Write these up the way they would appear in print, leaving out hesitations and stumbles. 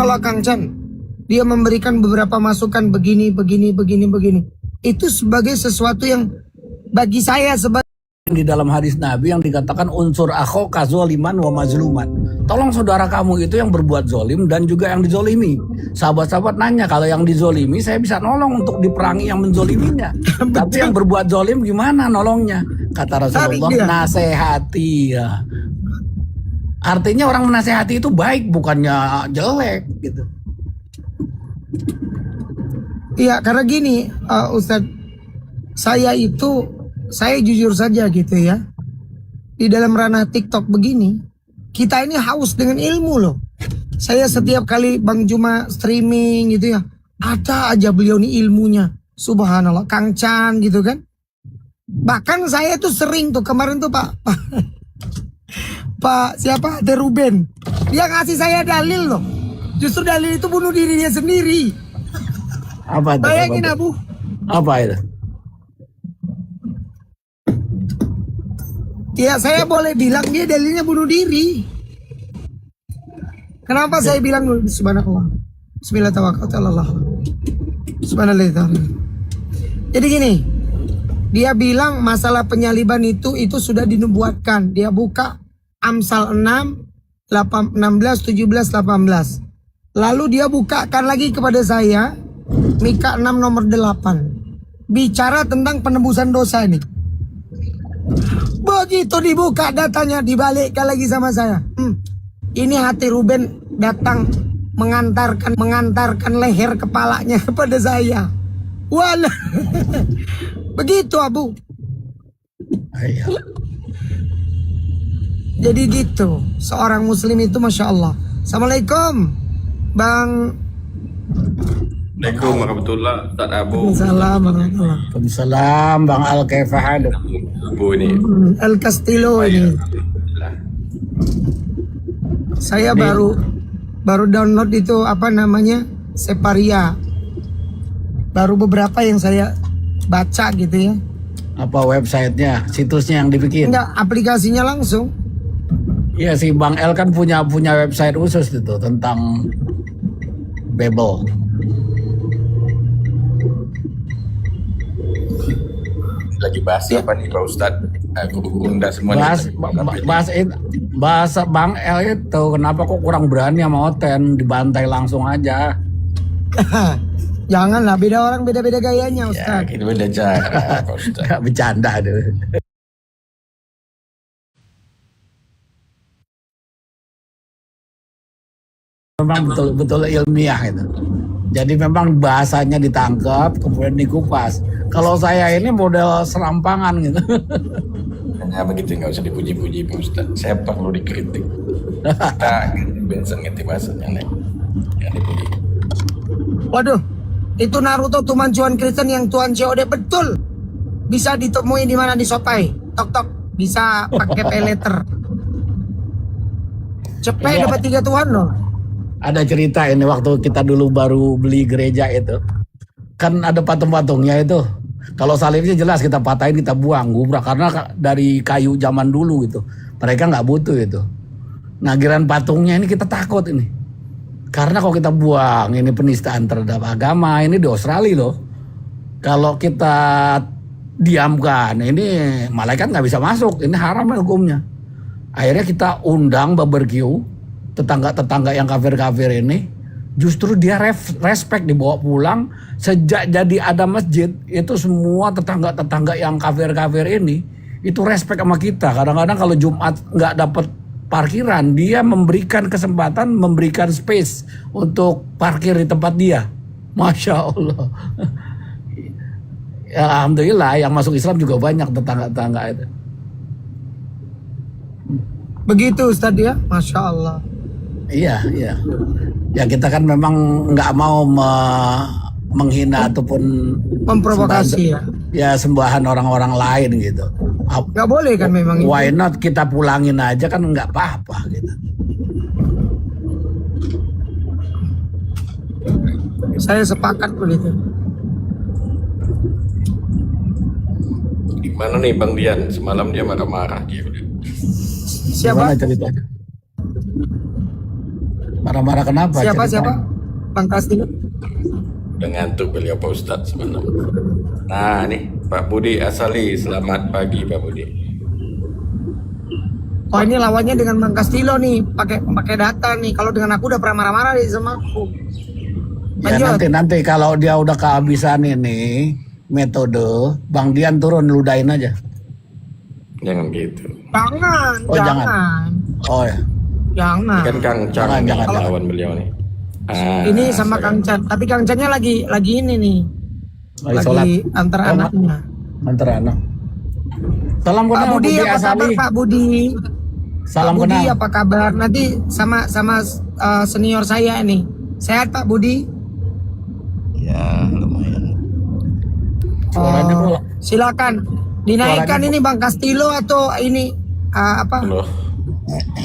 subhanallah Kang Chan, dia memberikan beberapa masukan begini. Itu sebagai sesuatu yang bagi saya sebagai di dalam hadis Nabi yang dikatakan unsur akhoka zoliman wa mazluman. Tolong saudara kamu itu yang berbuat zolim dan juga yang dizolimi. Sahabat-sahabat nanya, kalau yang dizolimi saya bisa nolong untuk diperangi yang menzoliminya. Tapi yang berbuat zolim gimana nolongnya? Kata Rasulullah, nasehati ya. Artinya orang menasehati itu baik, bukannya jelek gitu. Iya, karena gini Ustadz, saya jujur saja gitu ya, di dalam ranah TikTok begini, kita ini haus dengan ilmu loh. Saya setiap kali Bang Juma streaming gitu ya, ada aja beliau nih ilmunya, subhanallah, Kang Chan gitu kan. Bahkan saya tuh sering tuh kemarin tuh Pak siapa, The Ruben, dia ngasih saya dalil loh, justru dalil itu bunuh dirinya sendiri. Apa itu? Bayangin Abu. Apa itu? Ya saya boleh bilang dia dalilnya bunuh diri. Kenapa saya bilang subhanallah, bismillahirrahmanirrahim, subhanallah. Jadi gini, dia bilang masalah penyaliban itu sudah dinubuatkan. Dia buka Amsal 6, 16, 17, 18. Lalu dia bukakan lagi kepada saya Mika 6 nomor 8. Bicara tentang penebusan dosa ini. Begitu dibuka datanya, dibalikkan lagi sama saya. Ini hati Ruben datang mengantarkan leher kepalanya kepada saya. Walah. Begitu Abu. Ayo. Jadi gitu, seorang muslim itu Masya Allah. Assalamualaikum Bang. Assalamualaikum warahmatullahi wabarakatuh. Waalaikumsalam Bang Al Kaifahad. Bu ini. El Castillo ini. Saya baru download itu apa namanya, Separia. Baru beberapa yang saya baca gitu ya. Apa websitenya, situsnya yang dibikin? Enggak, aplikasinya langsung. Iya sih, Bang El kan punya website khusus itu tentang Babel. Lagi bahas apa nih Pak Ustadz? Guru unda semua bahasa Bang El itu kenapa kok kurang berani sama Oten, dibantai langsung aja. Janganlah, beda orang beda-beda gayanya Ya, Ustaz. kita beda cara Pak Ustadz. Gak bercanda deh. Memang betul-betul ilmiah itu. Jadi memang bahasanya ditangkap kemudian dikupas. Kalau saya ini model serampangan gitu. Hanya begitu, nggak usah dipuji-puji Pak Ustadz. Saya perlu dikritik. Kita bensin ngerti bahasanya nih. Ya dipuji. Waduh, itu Naruto tumancuan Kristen yang Tuan COD betul. Bisa ditemui di mana, di Shopee. Tok bisa pakai pay letter. Cepet dapat 3 Tuhan loh. Ada cerita ini waktu kita dulu baru beli gereja itu. Kan ada patung-patungnya itu. Kalau salibnya jelas kita patahin, kita buang, gubrak. Karena dari kayu zaman dulu gitu. Mereka nggak butuh itu. Nah giliran patungnya ini kita takut ini. Karena kalau kita buang, ini penistaan terhadap agama. Ini di Australia loh. Kalau kita diamkan, ini malaikat nggak bisa masuk. Ini haram hukumnya. Akhirnya kita undang barbecue. Tetangga-tetangga yang kafir-kafir ini justru dia respect, dibawa pulang. Sejak jadi ada masjid itu semua tetangga-tetangga yang kafir-kafir ini itu respect sama kita. Kadang-kadang kalau Jumat nggak dapat parkiran, dia memberikan kesempatan, memberikan space untuk parkir di tempat dia. Masya Allah. Ya, alhamdulillah yang masuk Islam juga banyak tetangga-tetangga itu. Begitu Ustadz ya, Masya Allah. Iya. Ya kita kan memang nggak mau menghina ataupun Memprovokasi ya. Ya sembahan orang-orang lain gitu. Nggak boleh kan memang. Why not kita pulangin aja kan nggak apa-apa gitu. Saya sepakat begitu. Gimana nih Bang Dian? Semalam dia marah-marah dia. Siapa? Gimana ceritanya? Marah-marah kenapa? Siapa Ceritain. siapa? Bang Kastilo. Udah ngantuk beliau Pak Ustadz sebenarnya. Nah nih Pak Budi Asali, selamat pagi Pak Budi. Oh ini lawannya dengan Bang Kastilo nih, pakai data nih. Kalau dengan aku udah pernah marah-marah nih sama aku. Ya Lanjut. nanti kalau dia udah kehabisan ini metode, Bang Dian turun ludahin aja. Jangan gitu. Jangan, Oh, jangan. jangan, Oh ya. jangan. Kan Kang Cang Jangan, nih, jangan. lawan beliau nih. Ini sama Kang sekarang. Chan, tapi Kang Channya lagi ini nih, Lagi sholat. antar Oh, anaknya. Antar anak. Salam Pak kenal Budi Budi apa kabar Asali. Pak Budi? Salam Pak Budi kenal. apa kabar? Nanti sama senior saya nih. Sehat Pak Budi? Ya lumayan. Suaranya kok Silakan dinaikkan Suaranya- ini Bang Kastilo atau ini apa? Loh,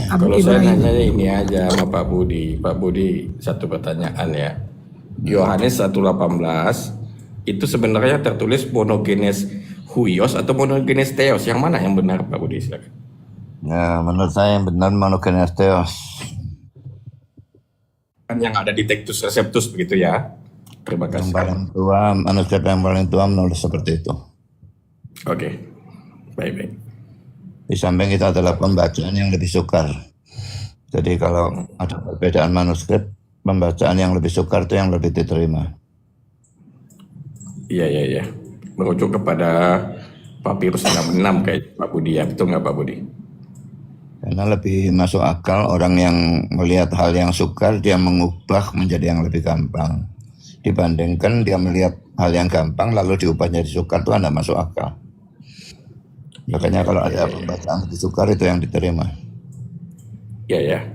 Abu kalau saya Ibrahim. nanya ini aja sama Pak Budi. Pak Budi, satu pertanyaan ya. Yohanes 1:18 itu sebenarnya tertulis monogenes huios atau monogenes theos. Yang mana yang benar Pak Budi? Silakan. Ya menurut saya yang benar monogenes theos. Kan yang ada di Textus Receptus begitu ya. Terima Yang kasih. paling tua, manuskrip yang paling tua menulis seperti itu. Oke, baik-baik. Di samping itu adalah pembacaan yang lebih sukar. Jadi kalau ada perbedaan manuskrip, pembacaan yang lebih sukar itu yang lebih diterima. Iya. Merujuk kepada Papirus 66 kayak Pak Budi ya. Betul nggak Pak Budi? Karena lebih masuk akal orang yang melihat hal yang sukar, dia mengubah menjadi yang lebih gampang. Dibandingkan dia melihat hal yang gampang lalu diubah jadi sukar, itu tidak masuk akal. Makanya kalau ada pembacaan lebih sukar itu yang diterima. Ya.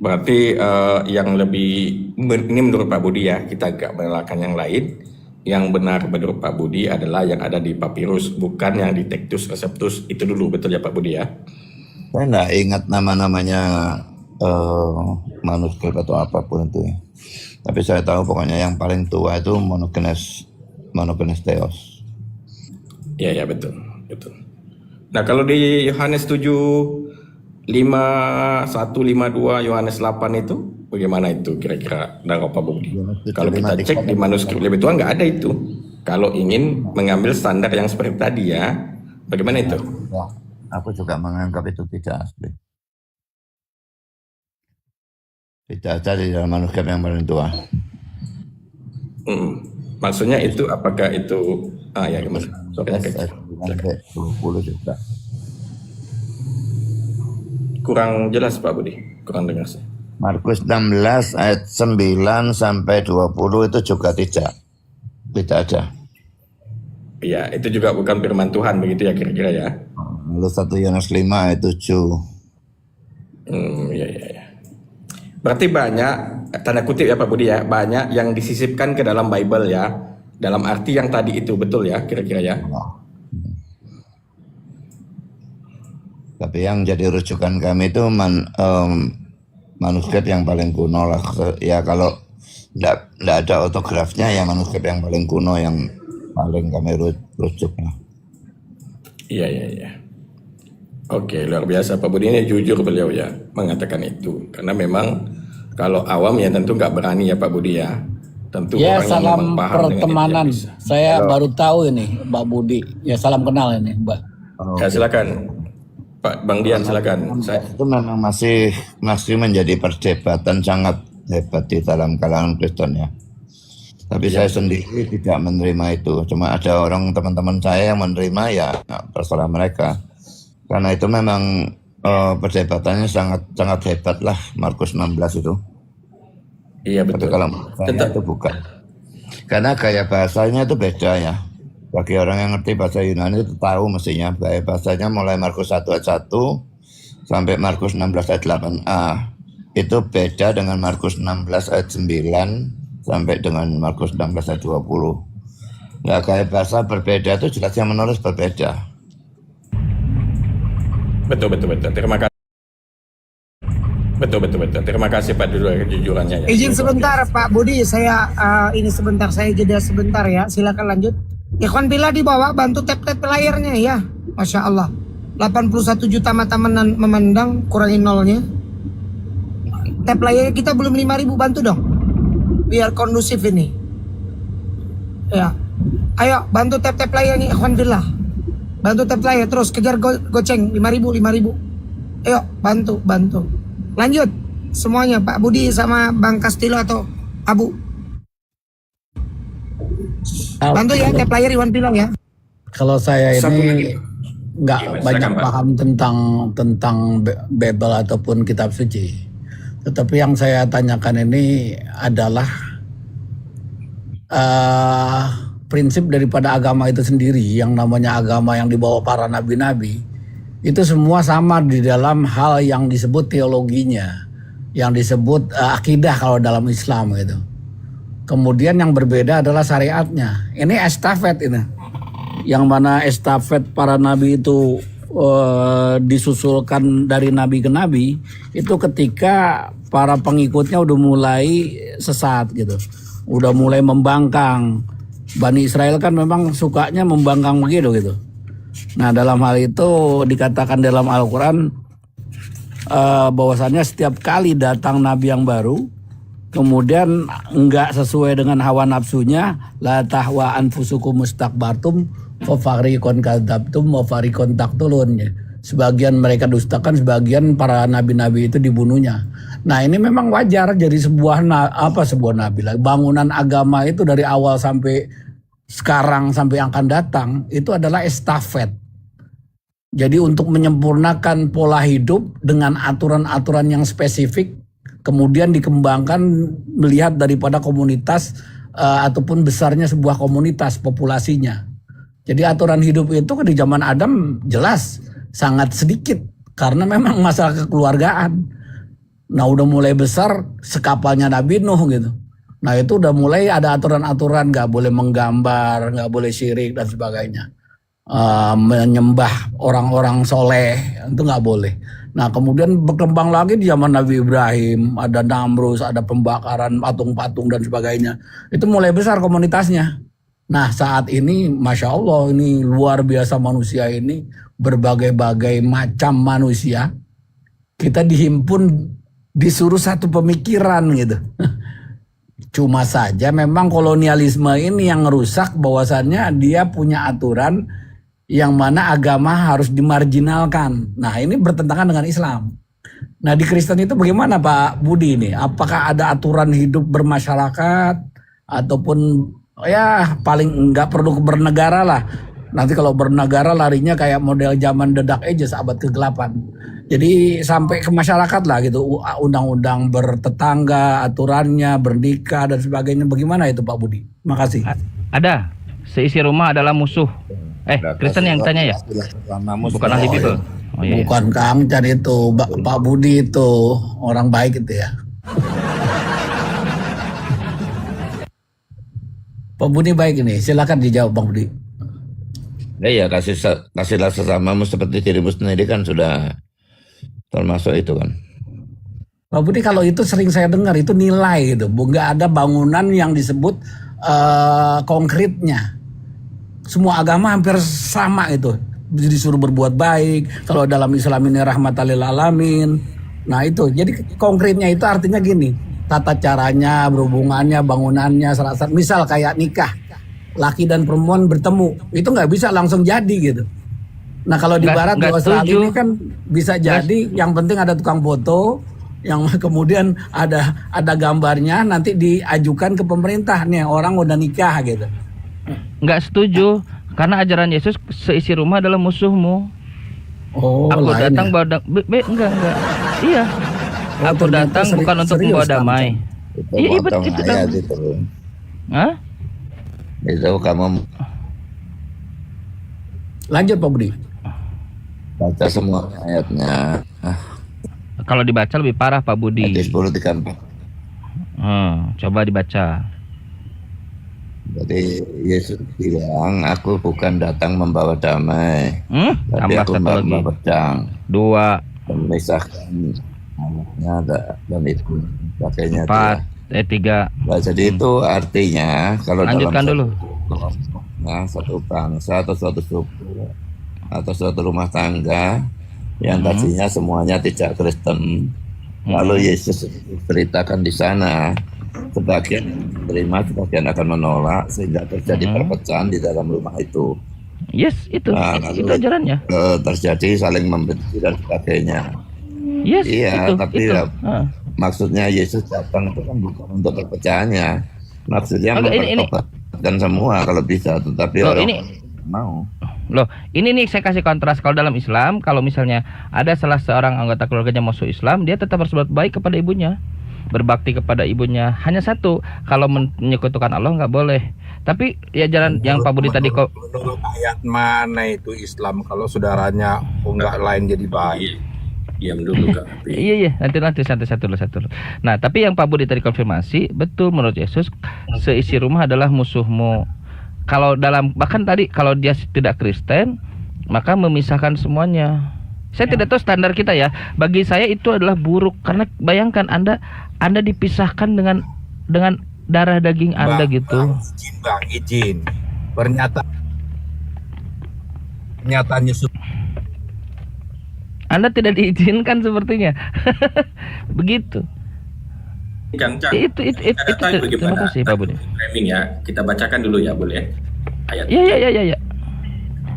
Berarti yang lebih ini menurut Pak Budi ya, kita agak menelakkan yang lain. Yang benar menurut Pak Budi adalah yang ada di papirus, bukan yang di Textus Receptus. Itu dulu, betul ya Pak Budi ya? Saya tidak ingat nama-namanya manuskrip atau apapun itu. Tapi saya tahu pokoknya yang paling tua itu monogenes theos. Iya betul. Nah kalau di Yohanes 7:51-52 Yohanes 8 itu bagaimana itu kira-kira dari Pak Budi? Kalau kita cek di manuskrip lebih tua nggak ada itu. Kalau ingin mengambil standar yang seperti tadi ya, bagaimana itu? Ya, aku juga menganggap itu tidak asli. Tidak ada di dalam manuskrip yang paling tua. Maksudnya itu apakah itu ya gimana? Soalnya kecil. 20 juga. Kurang jelas Pak Budi, kurang dengar saya. Markus 16 ayat 9 sampai 20 itu juga tidak ada. Iya, itu juga bukan firman Tuhan begitu ya kira-kira ya. Lalu 1 Yohanes 5 ayat 7. Iya. Berarti banyak tanda kutip ya Pak Budi ya, banyak yang disisipkan ke dalam Bible ya. Dalam arti yang tadi itu betul ya kira-kira ya. Tapi yang jadi rujukan kami itu manuskrip yang paling kuno lah. Ya kalau tidak ada autografnya ya manuskrip yang paling kuno yang paling kami rujuk lah. Iya. Oke, luar biasa Pak Budi ini jujur beliau ya mengatakan itu. Karena memang kalau awam ya tentu nggak berani ya Pak Budi ya. Tentu Ya, orang yang salam memang paham dengan itu pertemanan. yang bisa. Saya baru tahu ini, Mbak Budi. Ya, salam kenal ini, Mbak. Ya silakan Pak Bang Dian silakan. Itu memang masih menjadi perdebatan sangat hebat di dalam kalangan Kristen ya. Tapi saya sendiri tidak menerima itu. Cuma ada orang teman-teman saya yang menerima ya terserah mereka. Karena itu memang perdebatannya sangat hebat lah Markus 16 itu. Iya Tapi betul. kalau saya itu bukan. Karena gaya bahasanya itu beda ya. Bagi orang yang ngerti bahasa Yunani itu tahu mestinya gaya bahasanya mulai Markus 1 ayat 1 sampai Markus 16 ayat 8a. Itu beda dengan Markus 16 ayat 9 sampai dengan Markus 16 ayat 20. Ya gaya bahasa berbeda itu jelas yang menulis berbeda. Betul. Terima kasih. Betul. Terima kasih Pak dulu kejujurannya ya. Izin sebentar Pak Budi, saya ini sebentar, saya jeda sebentar ya. Silakan lanjut. Ikhwan bila dibawa bantu tap-tap layarnya ya. Masya Allah. 81 juta mata memandang, kurangi nolnya. tap layar kita belum 5.000, bantu dong. Biar kondusif ini. Ya. Ayo bantu tap layar nih, ikhwan fillah. Bantu tap layar terus kejar goceng 5.000. Ayo bantu. Lanjut semuanya Pak Budi sama Bang Castillo atau Abu. Bantu ya tap layar Iwan bilang ya. Kalau saya Satu ini lagi. nggak Gimana, banyak silakan, Pak. paham tentang Bible ataupun kitab suci. Tetapi yang saya tanyakan ini adalah prinsip daripada agama itu sendiri, yang namanya agama yang dibawa para nabi-nabi, itu semua sama di dalam hal yang disebut teologinya, yang disebut akidah kalau dalam Islam gitu. Kemudian yang berbeda adalah syariatnya. Ini estafet ini. Yang mana estafet para nabi itu disusulkan dari nabi ke nabi, itu ketika para pengikutnya udah mulai sesat gitu. Udah mulai membangkang. Bani Israel kan memang sukanya membangkang begitu gitu. Nah, dalam hal itu dikatakan dalam Al-Quran bahwasannya setiap kali datang nabi yang baru, kemudian enggak sesuai dengan hawa nafsunya, la tahwa anfusukum mustakbartum fa fariqon kadzabtum wa fariqon taqtulun. Sebagian mereka dustakan, sebagian para nabi-nabi itu dibunuhnya. Nah, ini memang wajar jadi sebuah nabi lah. Bangunan agama itu dari awal sampai sekarang sampai yang akan datang itu adalah estafet. Jadi untuk menyempurnakan pola hidup dengan aturan-aturan yang spesifik, kemudian dikembangkan melihat daripada komunitas ataupun besarnya sebuah komunitas populasinya. Jadi aturan hidup itu di zaman Adam jelas sangat sedikit karena memang masalah kekeluargaan. Nah, udah mulai besar sekapalnya Nabi Nuh gitu. Nah, itu udah mulai ada aturan-aturan, nggak boleh menggambar, nggak boleh syirik dan sebagainya. Menyembah orang-orang soleh itu nggak boleh. Nah, kemudian berkembang lagi di zaman Nabi Ibrahim, ada Namrus, ada pembakaran patung-patung dan sebagainya. Itu mulai besar komunitasnya. Nah, saat ini Masya Allah, ini luar biasa manusia ini, berbagai-bagai macam manusia. Kita dihimpun, disuruh satu pemikiran gitu. Cuma saja memang kolonialisme ini yang merusak, bahwasannya dia punya aturan yang mana agama harus dimarginalkan. Nah, ini bertentangan dengan Islam. Nah, di Kristen itu bagaimana Pak Budi ini? Apakah ada aturan hidup bermasyarakat ataupun ya paling nggak perlu bernegara lah. Nanti kalau bernegara larinya kayak model zaman The Dark Ages abad ke-8. Jadi sampai ke masyarakat lah gitu, undang-undang bertetangga, aturannya, bernikah dan sebagainya. Bagaimana itu Pak Budi? Makasih. Ada. Seisi rumah adalah musuh. Kristen yang tanya ya? Bukan ahli Bible. Oh, iya. Bukan Kang Chan itu, Pak Budi itu orang baik itu ya. Pak Budi baik ini, silakan dijawab Bang Budi. Ya, kasihlah sesamamu seperti dirimu sendiri kan sudah termasuk itu kan. Pak Budi, kalau itu sering saya dengar itu nilai gitu, nggak ada bangunan yang disebut konkretnya. Semua agama hampir sama itu, disuruh berbuat baik. Kalau dalam Islam ini rahmatan lil alamin. Nah itu, jadi konkretnya itu artinya gini, tata caranya, berhubungannya, bangunannya, serasa misal kayak nikah. Laki dan perempuan bertemu, itu nggak bisa langsung jadi gitu. Nah kalau di barat di Australia ini kan bisa jadi, yang penting ada tukang foto, yang kemudian ada gambarnya, nanti diajukan ke pemerintah nih orang udah nikah gitu. Nggak setuju, karena ajaran Yesus seisi rumah adalah musuhmu. Oh, Aku lain datang ya? enggak. Iya. Aku datang bukan untuk membawa damai. Itu Iya, potong itu ayat itu. Hah? Itu kamu Lanjut Pak Budi. baca semua ayatnya. Kalau dibaca lebih parah Pak Budi. Ayat 10:34. Coba dibaca. Jadi Yesus bilang, aku bukan datang membawa damai, tapi Tambah aku satu lagi. membawa pedang, 2, memisahkan anaknya dan itu pakainya. 3. Nah, jadi itu artinya kalau Lanjutkan dalam dulu. satu bangsa atau suatu suku atau suatu rumah tangga yang tadinya semuanya tidak Kristen, Lalu Yesus beritakan di sana, sebagian terima, sebagian akan menolak, sehingga terjadi perpecahan di dalam rumah itu. Yes, itu lalu ajarannya. terjadi saling membenci dan sebagainya. Yes, Iya, itu, tapi itu. ya, maksudnya Yesus datang itu kan bukan untuk perpecahannya, maksudnya mempertobatkan semua kalau bisa, tetapi orang mau. Loh, ini nih saya kasih kontras. Kalau dalam Islam, kalau misalnya ada salah seorang anggota keluarganya masuk Islam, dia tetap harus berbuat baik kepada ibunya, berbakti kepada ibunya. Hanya satu, kalau menyekutukan Allah nggak boleh. Tapi ya jalan yang Pak Budi tadi kok. Menurut ayat mana itu Islam kalau saudaranya nggak lain jadi baik? Diam dulu Kak. Iya, nanti satu. Nah, tapi yang Pak Budi tadi konfirmasi, betul menurut Yesus, seisi rumah adalah musuhmu. Kalau bahkan tadi kalau dia tidak Kristen, maka memisahkan semuanya. Saya tidak tahu standar kita ya. Bagi saya itu adalah buruk karena bayangkan Anda dipisahkan dengan darah daging Anda gitu. Izin. Pernyataan Yesus. Anda tidak diizinkan sepertinya. Begitu. Kang Cang, Itu terima kasih Pak Budi. Framing ya, kita bacakan dulu ya boleh ayat. Iya.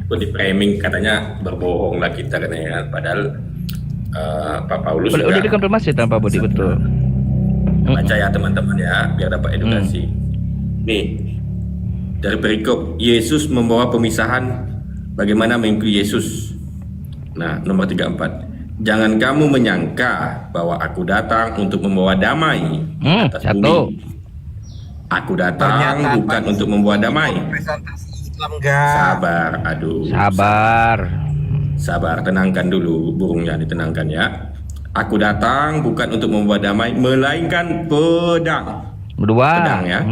Di framing katanya berbohong lah kita katanya, padahal Pak Paulus Udah dikonfirmasi sama Pak Budi, betul. Baca ya teman-teman ya, biar dapat edukasi. Nih, dari perikop Yesus membawa pemisahan, bagaimana mengikuti Yesus. Nah, nomor 34. Jangan kamu menyangka bahwa aku datang untuk membawa damai atas bumi. Aku datang bukan untuk membawa damai. Sabar, Sabar, tenangkan dulu burungnya, ditenangkan ya. Aku datang bukan untuk membawa damai, melainkan pedang. Pedang ya.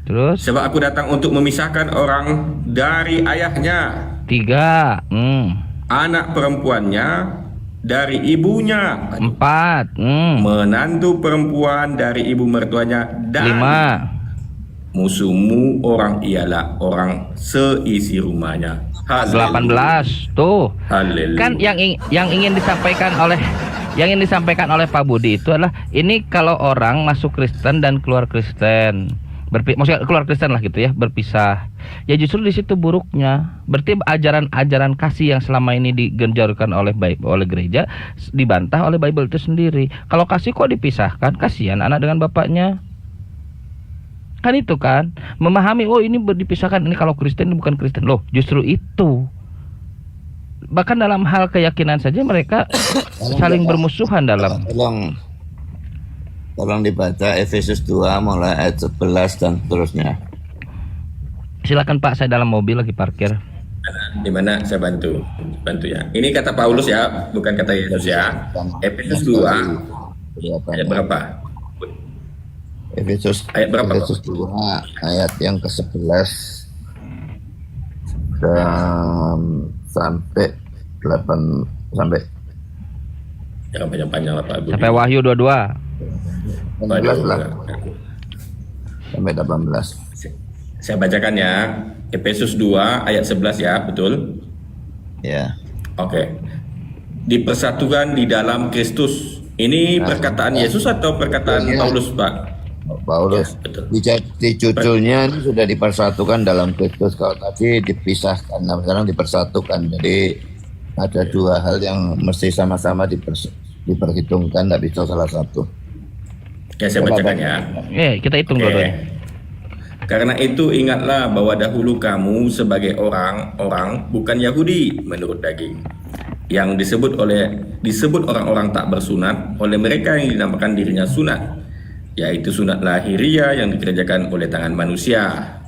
Terus? Sebab aku datang untuk memisahkan orang dari ayahnya. 3. Anak perempuannya dari ibunya. 4. Menantu perempuan dari ibu mertuanya. Dan 5. Musuhmu orang ialah orang seisi rumahnya. 18. Tuh. Haleluya. Kan yang ingin disampaikan oleh Pak Budi itu adalah ini kalau orang masuk Kristen dan keluar Kristen. Maksudnya keluar Kristen lah gitu ya, berpisah. Ya justru di situ buruknya. Berarti ajaran kasih yang selama ini digenjarkan oleh gereja dibantah oleh Bible itu sendiri. Kalau kasih kok dipisahkan? Kasihan anak dengan bapaknya. Kan itu kan, memahami ini dipisahkan, ini kalau Kristen ini bukan Kristen. Loh, justru itu. Bahkan dalam hal keyakinan saja mereka saling bermusuhan dalam. Tolong dibaca Efesus 2 mulai ayat 11 dan seterusnya. Silakan Pak, saya dalam mobil lagi parkir. Di mana saya bantu ya. Ini kata Paulus ya, bukan kata Yesus ya. Efesus 2 ayat berapa? Efesus ayat berapa? Efesus 2 ayat yang ke-11 dan sampai 8 sampai jangan panjang-panjang lah Pak Budi. Sampai Wahyu 22. 18 lah. Sampai 18. Saya bacakan ya. Efesus 2 ayat 11 ya, betul? Ya. Oke. Dipersatukan di dalam Kristus. Ini perkataan Yesus atau perkataan Paulus, Pak? Paulus. Ya, betul. Di cucunya ini sudah dipersatukan dalam Kristus. Kalau tadi dipisahkan, nah sekarang dipersatukan. Jadi ada dua hal yang mesti sama-sama diperhitungkan, tidak bisa salah satu. Ya, saya bacakan ya. Kita hitung dua-duanya. Karena itu ingatlah bahwa dahulu kamu sebagai orang-orang bukan Yahudi menurut daging, yang disebut orang-orang tak bersunat oleh mereka yang dinamakan dirinya sunat, yaitu sunat lahiriah yang dikerjakan oleh tangan manusia.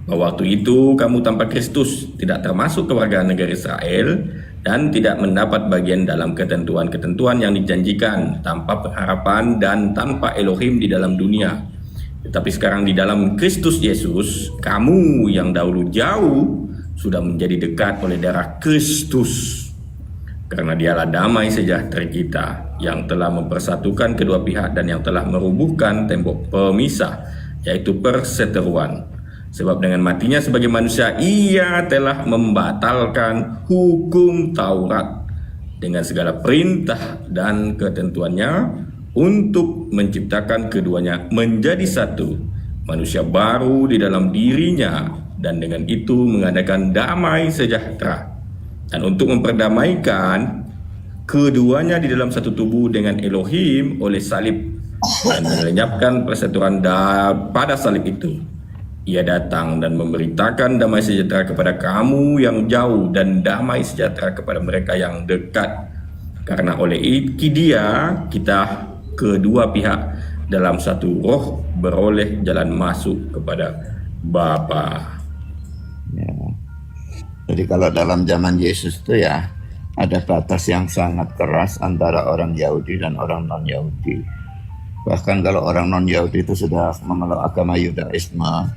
Bahwa waktu itu kamu tanpa Kristus, tidak termasuk keluarga negara Israel, dan tidak mendapat bagian dalam ketentuan-ketentuan yang dijanjikan, tanpa pengharapan dan tanpa Elohim di dalam dunia. Tetapi sekarang di dalam Kristus Yesus, kamu yang dahulu jauh sudah menjadi dekat oleh darah Kristus. Karena dialah damai sejahtera kita, yang telah mempersatukan kedua pihak dan yang telah merubuhkan tembok pemisah, yaitu perseteruan. Sebab dengan matinya sebagai manusia, ia telah membatalkan hukum Taurat dengan segala perintah dan ketentuannya untuk menciptakan keduanya menjadi satu manusia baru di dalam dirinya, dan dengan itu mengadakan damai sejahtera, dan untuk memperdamaikan keduanya di dalam satu tubuh dengan Elohim oleh salib, dan melenyapkan persatuan pada salib itu. Ia datang dan memberitakan damai sejahtera kepada kamu yang jauh dan damai sejahtera kepada mereka yang dekat, karena oleh Dia kita kedua pihak dalam satu roh beroleh jalan masuk kepada Bapa. Ya. Jadi kalau dalam zaman Yesus itu ya ada batas yang sangat keras antara orang Yahudi dan orang non-Yahudi. Bahkan kalau orang non-Yahudi itu sudah memeluk agama Yudaisme,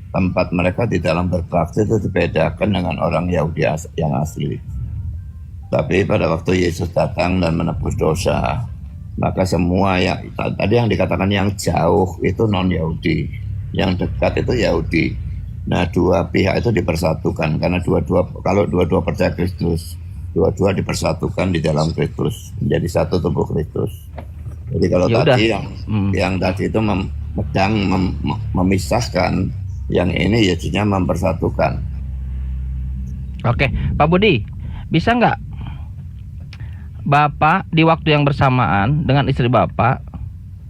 tempat mereka di dalam berbakti itu dibedakan dengan orang Yahudi yang asli. Tapi pada waktu Yesus datang dan menebus dosa, maka semua yang tadi yang dikatakan yang jauh itu non-Yahudi, yang dekat itu Yahudi. Nah, dua pihak itu dipersatukan karena kalau dua-dua percaya Kristus, dua-dua dipersatukan di dalam Kristus menjadi satu tubuh Kristus. Jadi kalau Ya tadi udah. yang tadi itu memisahkan, yang ini ya jadinya mempersatukan. Oke, Pak Budi, bisa nggak Bapak di waktu yang bersamaan dengan istri Bapak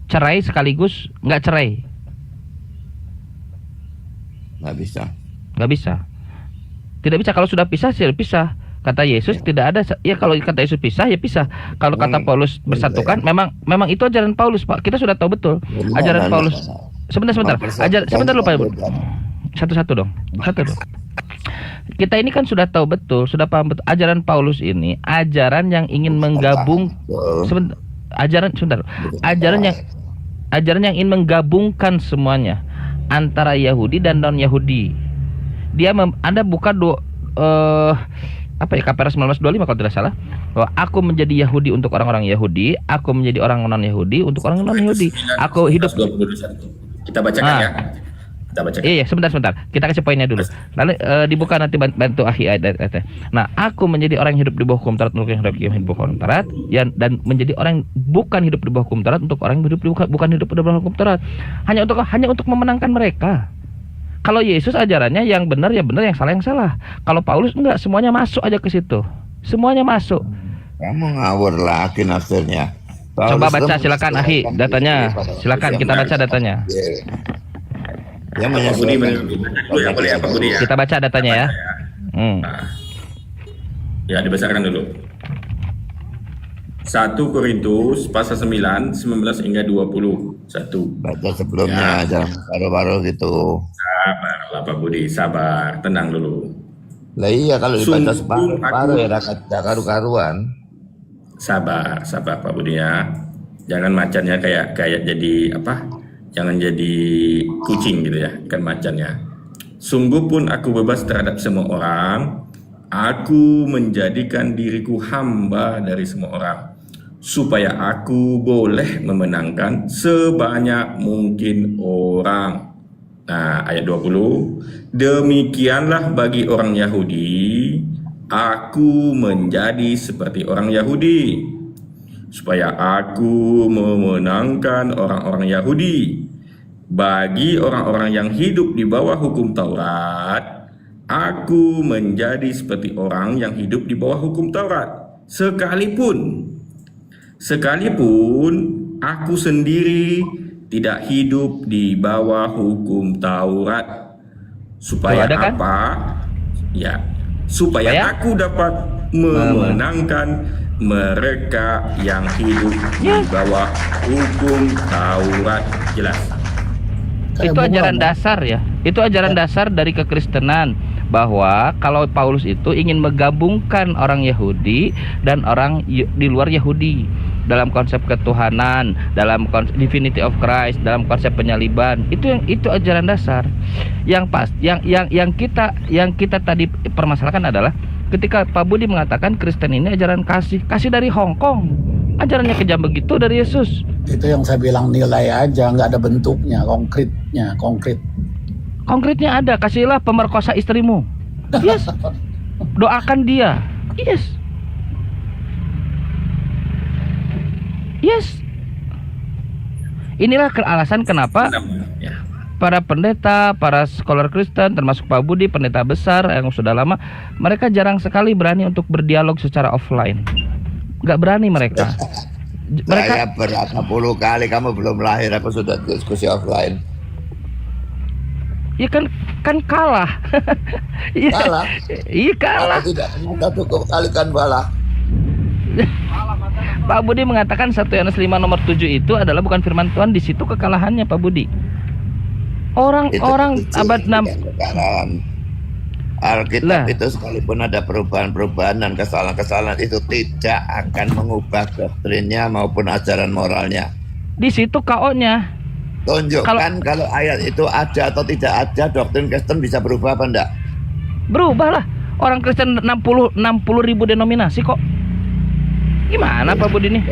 cerai sekaligus nggak cerai? Nggak bisa. Nggak bisa. Tidak bisa. Kalau sudah pisah, sudah pisah. Kata Yesus tidak ada. Ya kalau kata Yesus pisah, ya pisah. Kalau kata Paulus bersatukan, memang itu ajaran Paulus, Pak. Kita sudah tahu betul. Ajaran Paulus. Sebentar. Sebentar lupa. Satu-satu dong. Kita ini kan sudah tahu betul, sudah paham betul ajaran Paulus ini, ajaran yang ingin menggabung ajaran yang ingin menggabungkan semuanya antara Yahudi dan non Yahudi. Anda buka KPR 1925 kalau tidak salah, bahwa aku menjadi Yahudi untuk orang-orang Yahudi, aku menjadi orang non Yahudi untuk orang non Yahudi. Aku hidup. Kita bacakan ya. Kita bacakan. Iya, sebentar. Kita kasih poinnya dulu. Lalu dibuka nanti bantu Ahi ayat-ayatnya. Nah, aku menjadi orang yang hidup di bawah hukum Taurat untuk yang hidup di bawah hukum Taurat, dan menjadi orang yang bukan hidup di bawah hukum Taurat untuk orang yang bukan hidup di bawah hukum Taurat. Hanya untuk memenangkan mereka. Kalau Yesus ajarannya yang benar ya benar, yang salah. Kalau Paulus enggak, semuanya masuk aja ke situ. Semuanya masuk. Kamu ngawur lagi nafsirnya. Coba baca silakan Ahi datanya. Silakan kita baca datanya. Ya, Pak Budi dulu ya, boleh ya Pak Budi ya. Kita baca datanya ya. Ya, dibacakan dulu. 1 Korintus pasal 9, 19 hingga 20. Baca sebelumnya jangan paru-paru gitu. Sabarlah Pak Budi, sabar, tenang dulu. Lah iya kalau dibaca separuh ya gak karu-karuan. Sabar Pak Budi ya. Jangan macannya kayak jadi apa? Jangan jadi kucing gitu ya, kan macannya. Sungguh pun aku bebas terhadap semua orang. Aku menjadikan diriku hamba dari semua orang, supaya aku boleh memenangkan sebanyak mungkin orang. Nah, ayat 20. Demikianlah bagi orang Yahudi, aku menjadi seperti orang Yahudi, supaya aku memenangkan orang-orang Yahudi. Bagi orang-orang yang hidup di bawah hukum Taurat, aku menjadi seperti orang yang hidup di bawah hukum Taurat. Sekalipun aku sendiri tidak hidup di bawah hukum Taurat. Supaya kan? apa? Ya, supaya aku dapat memenangkan mereka yang hidup di bawah hukum Taurat. Jelas. Itu ajaran dasar ya. Itu ajaran dasar dari kekristenan, bahwa kalau Paulus itu ingin menggabungkan orang Yahudi dan orang di luar Yahudi dalam konsep ketuhanan, dalam konsep divinity of Christ, dalam konsep penyaliban. Itu ajaran dasar. Yang kita tadi permasalahkan adalah ketika Pak Budi mengatakan Kristen ini ajaran kasih dari Hong Kong. Ajarannya kejam begitu dari Yesus. Itu yang saya bilang, nilai aja, nggak ada bentuknya, konkret. Konkretnya ada, kasihlah pemerkosa istrimu. Yes. Doakan dia. Yes. Yes. Inilah alasan kenapa Ya. para pendeta, para scholar Kristen, termasuk Pak Budi, pendeta besar yang sudah lama, mereka jarang sekali berani untuk berdialog secara offline. Nggak berani mereka. Saya berapa puluh kali, kamu belum lahir aku sudah diskusi offline. Ya kan kalah. Iya. Kalah? Iya kalah. Aku tidak pernah satu kali kan balah. Pak Budi mengatakan 1 Yohanes 5 nomor 7 itu adalah bukan firman Tuhan. Di situ kekalahannya Pak Budi. Orang-orang Itu abad 6 kekalahan. Alkitab Lah. itu sekalipun ada perubahan-perubahan dan kesalahan-kesalahan itu tidak akan mengubah doktrinnya maupun ajaran moralnya. di situ KO-nya. Tunjukkan kalau ayat itu ada atau tidak ada, doktrin Kristen bisa berubah apa enggak? Berubah lah. Orang Kristen 60 ribu denominasi kok. Gimana Pak Budi nih?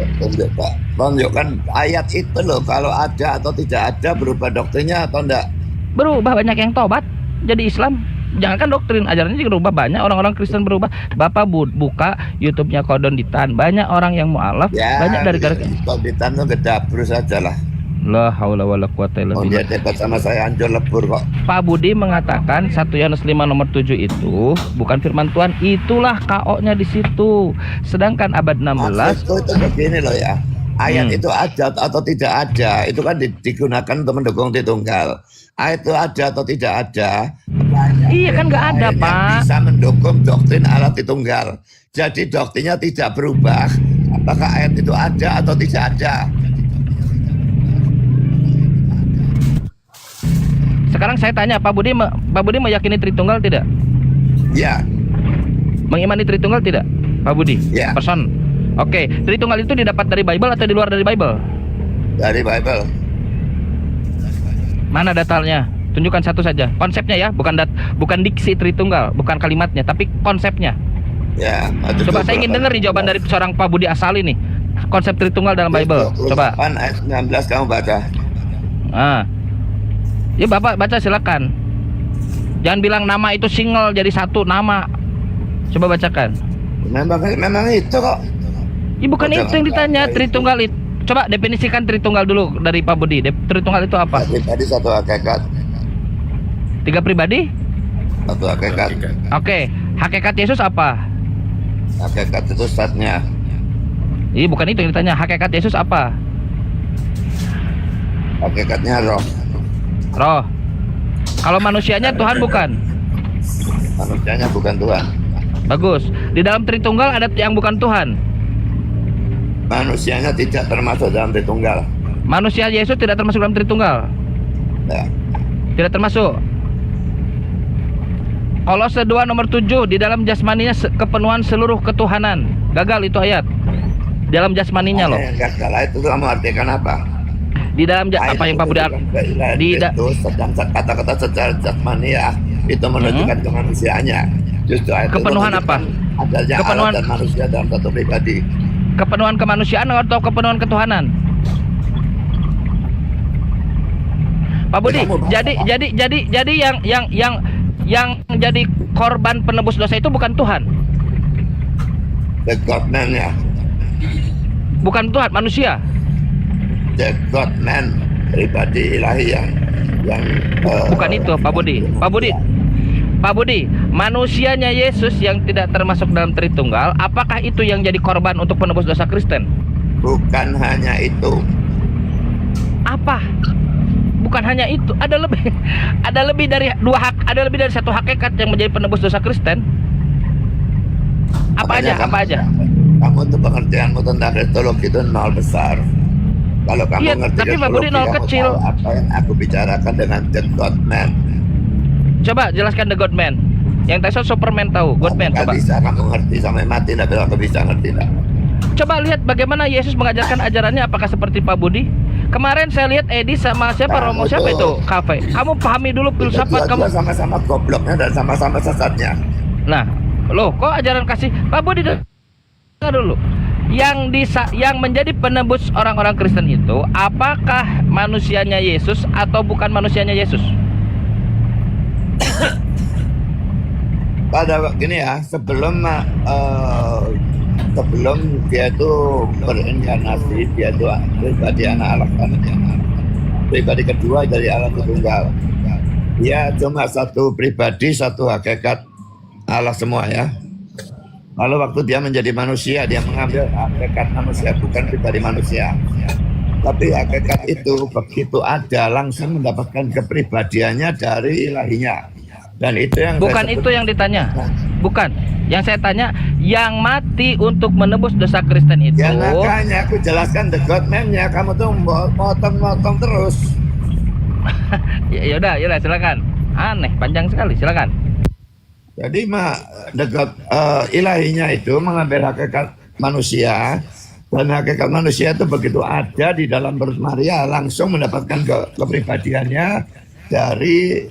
Tunjukkan ayat itu loh, kalau ada atau tidak ada, berubah doktrinnya atau enggak? Berubah, banyak yang tobat jadi Islam. Jangankan doktrin, ajarannya juga berubah. Banyak orang-orang Kristen berubah. Bapak buka YouTube-nya Kodon Ditan, banyak orang yang mualaf, Ya, banyak dari Konditan tuh gedabru saja lah. La haula wala quwata illa Oh, billah. dia debat sama saya hancur lebur kok. Pak Budi mengatakan 1 Yohanes 5 nomor 7 itu bukan firman Tuhan. Itulah KO-nya di situ. Sedangkan abad 16 Maksudku itu begini loh ya. Ayat itu ada atau tidak ada, itu kan digunakan untuk mendukung Tritunggal. Ayat itu ada atau tidak ada, iya kan nggak ada ayatnya Pak. bisa mendukung doktrin Allah Tritunggal. Jadi doktrinnya tidak berubah. Apakah ayat itu ada atau tidak ada? Sekarang saya tanya Pak Budi meyakini Tritunggal tidak? Ya, Mengimani Tritunggal tidak? Pak Budi? Ya. Person. Oke, Tritunggal itu didapat dari Bible atau di luar dari Bible? dari Bible. Mana datalnya? Tunjukkan satu saja. Konsepnya ya, bukan diksi Tritunggal, bukan kalimatnya, tapi konsepnya. Ya, itu Coba saya ingin dengar nih jawaban dari seorang Pak Budi Asali nih. Konsep Tritunggal dalam Bible. Coba. Ayat 19 kamu baca. Ah. Ya Bapak baca silakan. Jangan bilang nama itu single jadi satu nama. Coba bacakan. Memang itu kok. Ya bukan itu yang ditanya. Tritunggal itu. Coba definisikan Tritunggal dulu dari Pak Budi. Tritunggal itu apa? Tadi satu hakikat. 3 pribadi? Satu hakikat. Oke. Hakikat Yesus apa? Hakikat itu zatnya. Ini bukan itu yang ditanya. Hakikat Yesus apa? Hakikatnya roh. Roh. Kalau manusianya Tuhan bukan? Manusianya bukan Tuhan. Bagus. Di dalam Tritunggal ada yang bukan Tuhan. Manusianya tidak termasuk dalam Tritunggal. Manusia Yesus tidak termasuk dalam Tritunggal. Ya. Tidak termasuk. Kolose 2 nomor 7, di dalam jasmaninya kepenuhan seluruh ketuhanan. Gagal itu ayat. Dalam jasmaninya loh. Yang gagal itu kamu artikan apa? Di dalam apa yang Pak Budi di sedang kata-kata secara jasmania itu menunjukkan kemanusiaannya. Justru ayat kepenuhan itu apa? adanya Kepenuhan Allah dan manusia dalam satu pribadi. kepenuhan kemanusiaan atau kepenuhan ketuhanan? Pak Budi, jadi yang jadi korban penebus dosa itu bukan Tuhan. The God-man ya. Bukan Tuhan, manusia. The God-man, pribadi ilahi yang Bukan itu Pak Budi. Pak Budi, manusianya Yesus yang tidak termasuk dalam Tritunggal, apakah itu yang jadi korban untuk penebus dosa Kristen? bukan hanya itu. Apa? Bukan hanya itu, ada lebih dari satu hakikat yang menjadi penebus dosa Kristen. Apa aja? Kamu tuh pengertianmu tentang kristologi itu nol besar. Kalau kamu Iya, ngerti tapi Pak Budi kristologi, nol kamu kecil. tahu apa yang aku bicarakan dengan the God-man. Coba jelaskan the God-man. Yang tadi Superman tahu, God-man Nggak coba. bisa kamu ngerti sampai mati, tapi aku bisa ngerti lah. Coba lihat bagaimana Yesus mengajarkan ajarannya, apakah seperti Pak Budi? Kemarin saya lihat Edi sama siapa Romo siapa itu kafe. Kamu pahami dulu filsafat kamu. Sama-sama gobloknya dan sama-sama sesatnya. Nah, loh, kok ajaran kasih Pak Budi dengar dulu. Yang menjadi penebus orang-orang Kristen itu apakah manusianya Yesus atau bukan manusianya Yesus? Pada gini ya, sebelum sebelum dia itu berinkarnasi, dia itu pribadi anak Allah kan. Pribadi kedua dari Allah Tritunggal. Dia cuma satu pribadi, satu hakikat Allah semua ya. Lalu waktu dia menjadi manusia, dia mengambil hakikat manusia, bukan pribadi manusia. Tapi hakikat itu begitu ada langsung mendapatkan kepribadiannya dari ilahinya. Dan itu yang Bukan itu yang ditanya. Bukan. Yang saya tanya, yang mati untuk menebus dosa Kristen itu. Ya makanya aku jelaskan the God-man-nya, kamu tuh motong-motong terus. Yaudah, silakan. Aneh, panjang sekali, silakan. Jadi the God, ilahinya itu mengambil hakikat manusia. Dan hakikat manusia itu begitu ada di dalam perut Maria langsung mendapatkan kepribadiannya dari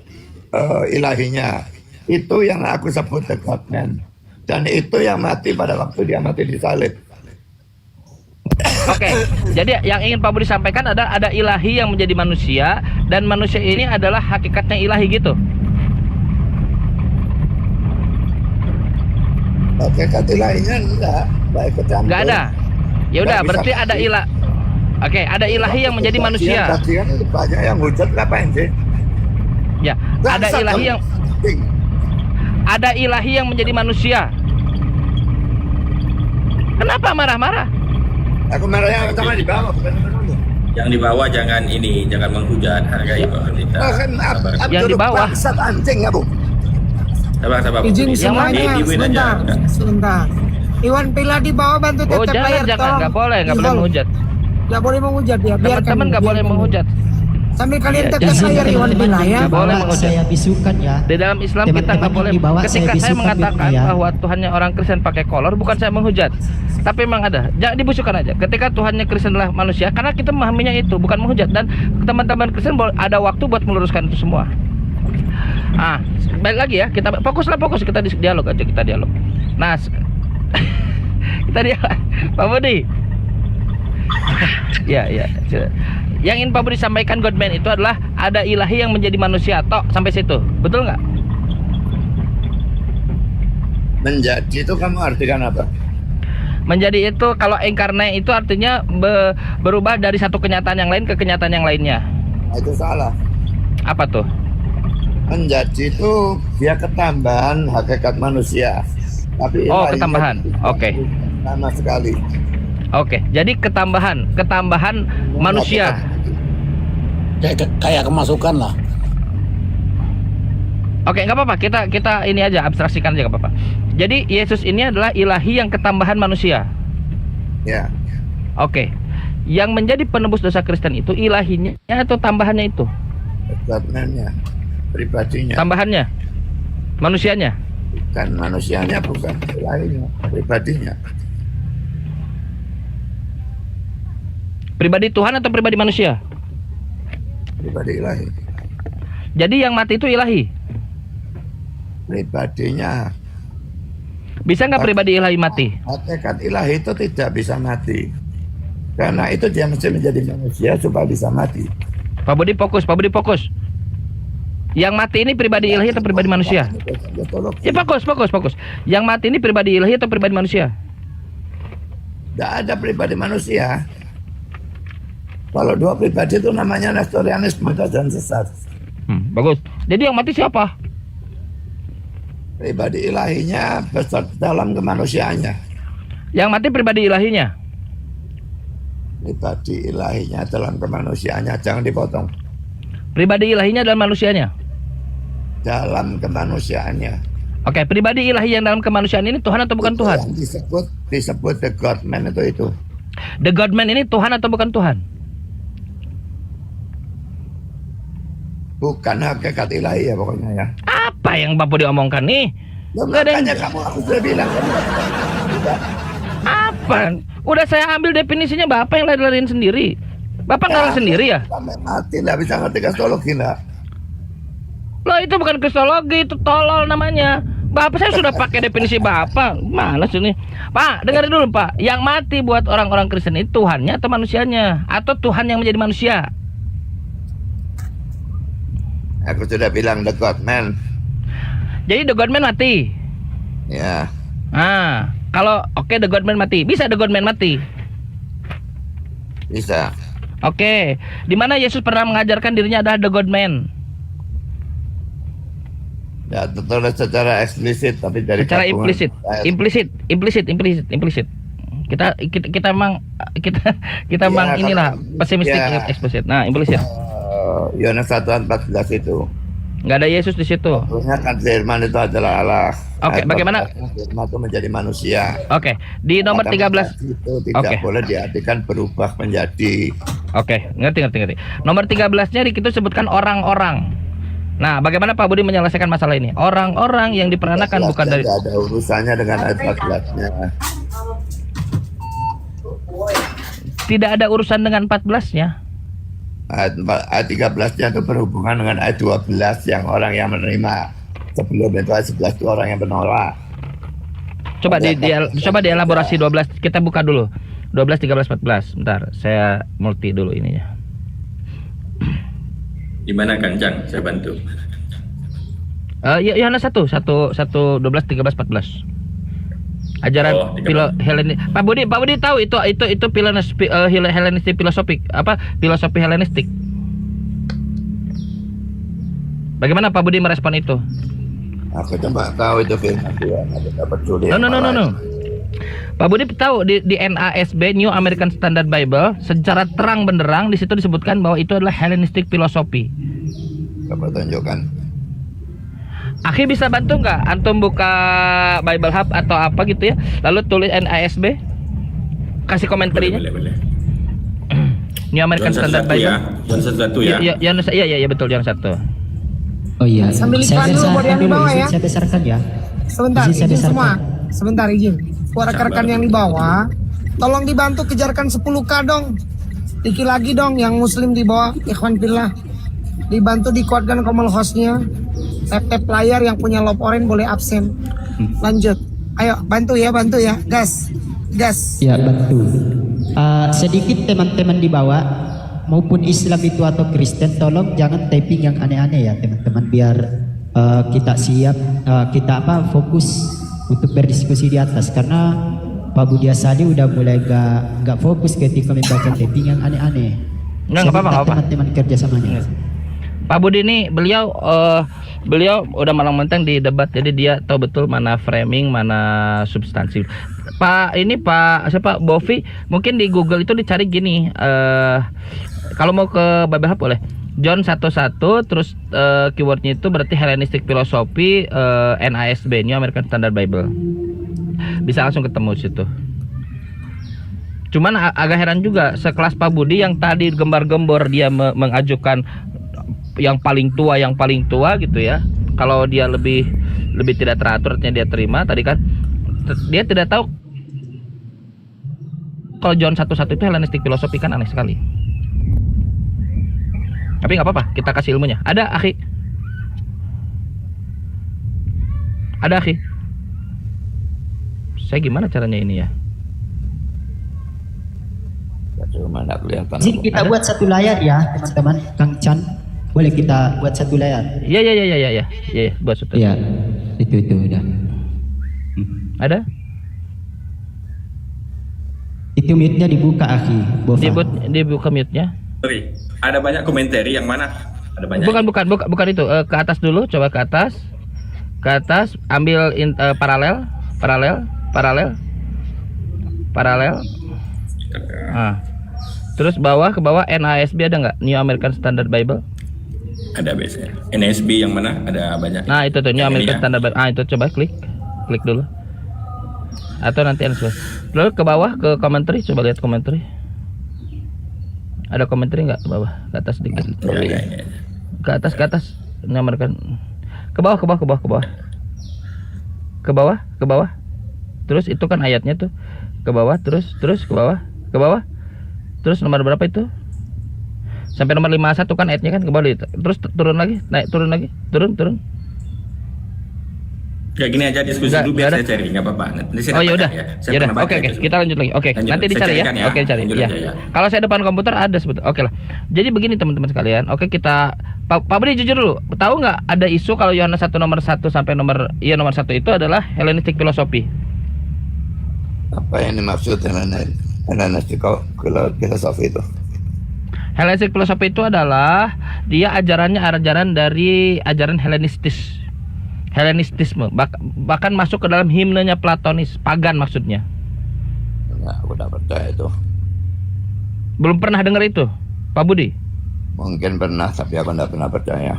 ilahinya. Itu yang aku sebut the God-man. Dan itu yang mati pada waktu dia mati di salib. Oke, jadi yang ingin Pak Budi sampaikan ada ilahi yang menjadi manusia, dan manusia ini adalah hakikatnya ilahi gitu. Hakikat ilahinya enggak, baik kecampur. Nggak ada. Ya udah, Nggak berarti bisa ada mati. ilah. Oke, ada ilahi yang menjadi manusia. Tadi kan banyak yang hujat, ngapain sih? Ya, ada Bangsat ilahi kamu. yang ada ilahi yang menjadi manusia. Kenapa marah-marah? Aku marah yang pertama di bawah, bukan di bawah. Yang di bawah jangan menghujat, hargai Pak Pendeta. Oh, kan Sabar. Yang di bawah. Bangsat anjing ya, Bu. Sabar Pak Izin Budi. semuanya, Di win aja. sebentar. Iwan Pila di bawah bantu Oh, tetap jangan, layar, tolong. nggak boleh Di-hold. menghujat. Nggak boleh menghujat ya, biarkan. Teman-teman nggak boleh biarkan. menghujat. Sambil kalian Ya, tetap jangan. layar Iwan Pila ya. Nggak boleh menghujat. Saya bisukan ya. Di dalam Islam kita Teman-teman nggak boleh. yang di bawah Ketika saya saya bisukan mengatakan ya. bahwa Tuhannya orang Kristen pakai kolor, bukan saya menghujat. Tapi memang ada. Jangan dibisukan aja. Ketika Tuhannya Kristen adalah manusia, karena kita memahaminya itu, bukan menghujat. Dan teman-teman Kristen ada waktu buat meluruskan itu semua. Balik lagi ya. Kita fokus kita dialog aja, kita dialog. Nah, kita dialog. Pak Budi. Ya. Yang ingin Pak Budi sampaikan God-man itu adalah ada ilahi yang menjadi manusia. Tok, sampai situ. Betul nggak? Menjadi itu kamu artikan apa? Menjadi itu kalau incarnate itu artinya berubah dari satu kenyataan yang lain ke kenyataan yang lainnya. Nah, itu salah. Apa tuh? Menjadi itu dia ketambahan hakikat manusia. Tapi Oh, ilahinya ketambahan. itu Oke. sama sekali. Oke, jadi ketambahan manusia. Kayak kemasukan lah. Oke, nggak apa-apa. Kita ini aja abstraksikan aja, nggak apa-apa. Jadi Yesus ini adalah ilahi yang ketambahan manusia. Ya. Oke. Yang menjadi penebus dosa Kristen itu ilahinya atau tambahannya itu? God-man-nya, pribadinya. Tambahannya. Manusianya. Bukan manusianya, bukan ilahinya, pribadinya. Pribadi Tuhan atau pribadi manusia? Pribadi ilahi. Jadi yang mati itu ilahi. Pribadinya. Bisa nggak pribadi ilahi mati? Hakikat ilahi itu tidak bisa mati. Karena itu dia mesti menjadi manusia supaya bisa mati. Pak Budi fokus. Yang mati ini pribadi ilahi atau pribadi manusia? Ya fokus. Yang mati ini pribadi ilahi atau pribadi manusia? Tidak ada pribadi manusia. Kalau dua pribadi itu namanya Nestorianisme dan sesat. Bagus. Jadi yang mati siapa? Pribadi ilahinya besar dalam kemanusiaannya. Yang mati pribadi ilahinya. Pribadi ilahinya dalam kemanusiaannya, jangan dipotong. Pribadi ilahinya dalam manusianya. Dalam kemanusiaannya. Oke, pribadi ilahi yang dalam kemanusiaan ini Tuhan atau bukan Itu Tuhan? yang disebut the God-man itu. The God-man ini Tuhan atau bukan Tuhan? Bukan hakikat ilahi ya pokoknya ya. Apa yang Bapak diomongkan nih? Ya, Nggak ada makanya yang- kamu aku sudah bilang kan. Tidak. Apa? Udah saya ambil definisinya, Bapak yang lari-lariin sendiri. Bapak ngarang sendiri ya? Sampai mati nggak bisa ngerti kristologi nggak. Loh, itu bukan kristologi, itu tolol namanya. Bapak, saya sudah pakai definisi Bapak. Mana sih ini? Pak, dengar dulu Pak. Yang mati buat orang-orang Kristen itu Tuhannya atau manusianya? Atau Tuhan yang menjadi manusia? Aku sudah bilang the God-man. Jadi the God-man mati. Ya. Nah, Kalau oke, the God Man mati. Bisa the God Man mati. Bisa. Oke. Di mana Yesus pernah mengajarkan dirinya adalah the God Man? Ya, tertulis secara eksplisit tapi dari Secara gabungan ayat. implisit. Kita memang kita memang inilah pesimistik ya. eksplisit. Nah, implisit. Yohanes 1:14 itu. Nggak ada Yesus di situ. Maksudnya kan firman itu adalah Allah. Oke, Ayat bagaimana? 14, firman itu menjadi manusia. Oke, di nomor Maka 13. itu tidak Oke. boleh diartikan berubah menjadi. Oke, ngerti. Nomor 13-nya di situ sebutkan orang-orang. Nah, bagaimana Pak Budi menyelesaikan masalah ini? Orang-orang yang diperanakan bukan dari Tidak ada urusannya dengan ayat 14-nya. tidak ada urusan dengan 14-nya. Ayat 13-nya itu berhubungan dengan ayat 12 yang orang yang menerima. Sebelum itu ayat 11 itu orang yang menolak. Coba coba dielaborasi 12. Kita buka dulu. 12, 13, 14. Bentar, saya multi dulu ininya. Gimana Kang Cang? Saya bantu. Yohanes 1, 12, 13, 14. Ajaran Pak Budi tahu itu Helenistik filosofik, apa filosofi Helenistik. Bagaimana Pak Budi merespon itu? Aku coba tahu itu firman Tuhan. Aku tak peduli. No. Pak Budi tahu di NASB, New American Standard Bible, secara terang benderang di situ disebutkan bahwa itu adalah Helenistik filosofi. Coba tunjukkan. Akhi bisa bantu nggak? Antum buka Bible Hub atau apa gitu ya, lalu tulis NASB, kasih komentarnya. Boleh. New American John Standard 1 Bible. ya. John 1 ya. Iya betul, yang satu. Oh iya. Sambil iklan Saya dulu buat yang di bawah ya. Saya besarkan ya. Sebentar, Izin saya izin besarkan. semua. Sebentar izin. Buat rekan-rekan yang di bawah, tolong dibantu kejarkan 10K dong. Dikit lagi dong yang muslim di bawah, ikhwan fillah. Dibantu dikuatkan komal hostnya. Tap-tap layar yang punya lop orange boleh absen. Lanjut. Ayo bantu ya. Gas. Ya, bantu. Sedikit teman-teman di bawah maupun Islam itu atau Kristen, tolong jangan typing yang aneh-aneh ya teman-teman, biar kita siap, kita fokus untuk berdiskusi di atas, karena Pak Budi Asadi udah mulai gak fokus ketika membaca typing yang aneh-aneh. Nggak apa-apa. Teman-teman kerjasamanya. Pak Budi ini beliau udah malang menteng di debat, jadi dia tahu betul mana framing, mana substansi. Pak Bovi, mungkin di Google itu dicari gini, kalau mau ke Bible Hub boleh John 1:1 terus keywordnya itu berarti Hellenistic Philosophy, NASB, New American Standard Bible, bisa langsung ketemu situ. Cuman agak heran juga sekelas Pak Budi yang tadi gembar-gembor dia mengajukan yang paling tua gitu ya. Kalau dia lebih tidak teratur, artinya dia terima. Tadi kan dia tidak tahu kalau John 1:1 itu Hellenistic Philosophy, kan aneh sekali. Tapi nggak apa-apa, kita kasih ilmunya. Ada akhi? Saya gimana caranya ini ya? Cuma nggak kelihatan. Izin kita buat satu layar ya teman-teman. Kang Chan, boleh kita buat satu layar? Iya, buat satu. Iya, itu udah. Ada? Itu mute-nya dibuka akhi. Bofa. Dibuka mute-nya. Sorry, ada banyak komentari yang mana? Ada banyak. Bukan itu. Ke atas dulu, coba ke atas. Ke atas, ambil paralel. Nah. Terus ke bawah NASB ada nggak? New American Standard Bible? Ada biasanya. NSB yang mana? Ada banyak. Nah, itu tuh New Yang ini American ya? Standard Bible. Itu coba klik dulu. Atau nanti NSB. Lalu ke bawah ke commentary, coba lihat commentary. Ada commentary nggak ke bawah? Ke atas sedikit. Ya. Ke atas. New American. Ke bawah. Terus itu kan ayatnya tuh. Ke bawah, terus ke bawah. Terus nomor berapa itu? Sampai nomor 51 kan ayatnya kan, ke bawah. Terus turun lagi, turun. Kayak gini aja diskusi dulu biar saya cari, nggak apa-apa. Nanti saya Ya udah. Saya pernah baca Oke, itu. kita lanjut lagi. Oke, Lanjut. nanti Saya dicari ya. carikan ya. Oke, cari. Lanjut Ya. aja ya. Kalau saya depan komputer ada sebetulnya. Oke lah. Jadi begini teman-teman sekalian. Oke, kita Pak Budi jujur dulu. Tahu nggak ada isu kalau Yohanes 1 nomor 1 sampai nomor 1 itu adalah Hellenistic Philosophy? Apa yang dimaksud Hellenistik filosofi itu? Hellenistic philosophy itu adalah dia ajaran dari ajaran Helenistisme, bahkan masuk ke dalam himnenya Platonis, pagan maksudnya. Enggak, aku tidak percaya itu. Belum pernah dengar itu, Pak Budi? Mungkin pernah, tapi aku tidak pernah percaya.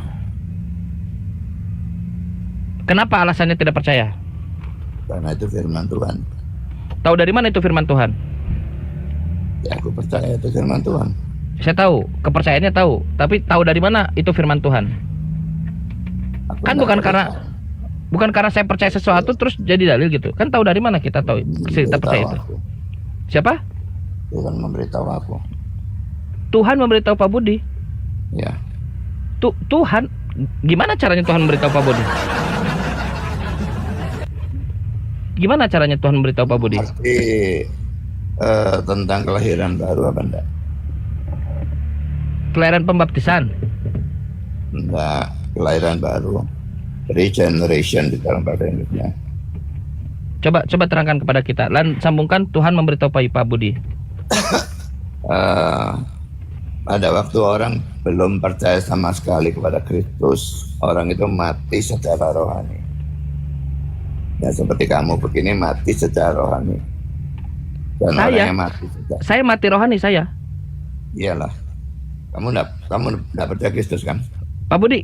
Kenapa alasannya tidak percaya? Karena itu firman Tuhan. Tahu dari mana itu firman Tuhan? Ya, aku percaya itu firman Tuhan. Saya tahu, kepercayaannya tahu, tapi tahu dari mana itu firman Tuhan? Aku Kan tidak bukan karena saya percaya sesuatu terus jadi dalil gitu. Kan tahu dari mana kita tahu kita percaya itu? aku. Siapa? Tuhan memberitahu aku. Tuhan memberitahu Pak Budi. Ya. Tuhan, gimana caranya Tuhan memberitahu Pak Budi? Gimana caranya Tuhan memberitahu Pak Budi? Pasti tentang kelahiran baru apa enggak? Kelahiran pembaptisan. Enggak, kelahiran baru. Regeneration di dalam bahasa Inggrisnya. Coba terangkan kepada kita. Lan sambungkan Tuhan memberitahu Pak Budi. Pada waktu orang belum percaya sama sekali kepada Kristus, orang itu mati secara rohani. Ya seperti kamu begini mati secara rohani. Dan orang yang mati secara... Saya mati rohani saya. Iyalah. Kamu enggak percaya Kristus kan? Pak Budi,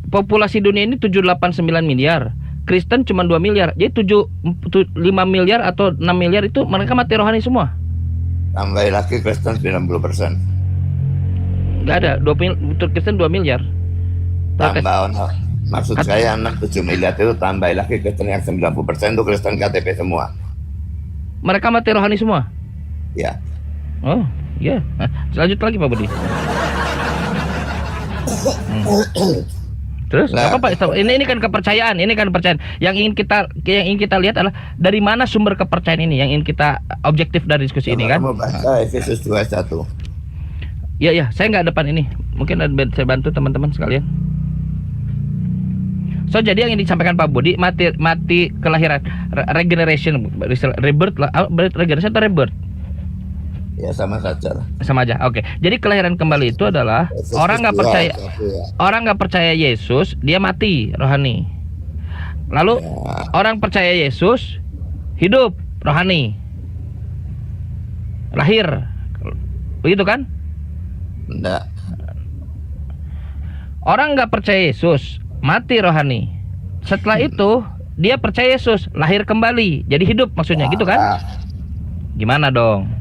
populasi dunia ini 789 miliar. Kristen cuma 2 miliar. Jadi 5 miliar atau 6 miliar itu mereka mati rohani semua. Tambah lagi Kristen 90%. Enggak ada, Kristen 2 miliar. Tambah maksud saya anak 7 miliar itu tambah lagi Kristen yang 90% itu Kristen KTP semua. Mereka mati rohani semua? Ya. Oh, iya. Lanjut lagi Pak Budi. Terus Nah, apa Pak? Ini kan kepercayaan, Yang ingin kita lihat adalah dari mana sumber kepercayaan ini, yang ingin kita objektif dari diskusi ini kan? Kamu baca Efesus 2:1. Iya, saya nggak depan ini. Mungkin saya bantu teman-teman sekalian. So jadi yang disampaikan Pak Budi mati kelahiran, regeneration, rebirth lah, regeneration atau rebirth? Ya sama saja lah. Sama aja. Oke. Jadi kelahiran kembali itu adalah Efesus orang nggak 2, percaya, 1 ya. orang nggak percaya Yesus, dia mati rohani. Lalu orang percaya Yesus hidup rohani, lahir, begitu kan? Enggak. Orang nggak percaya Yesus mati rohani. Setelah itu dia percaya Yesus, lahir kembali, jadi hidup maksudnya, gitu kan? Gimana dong?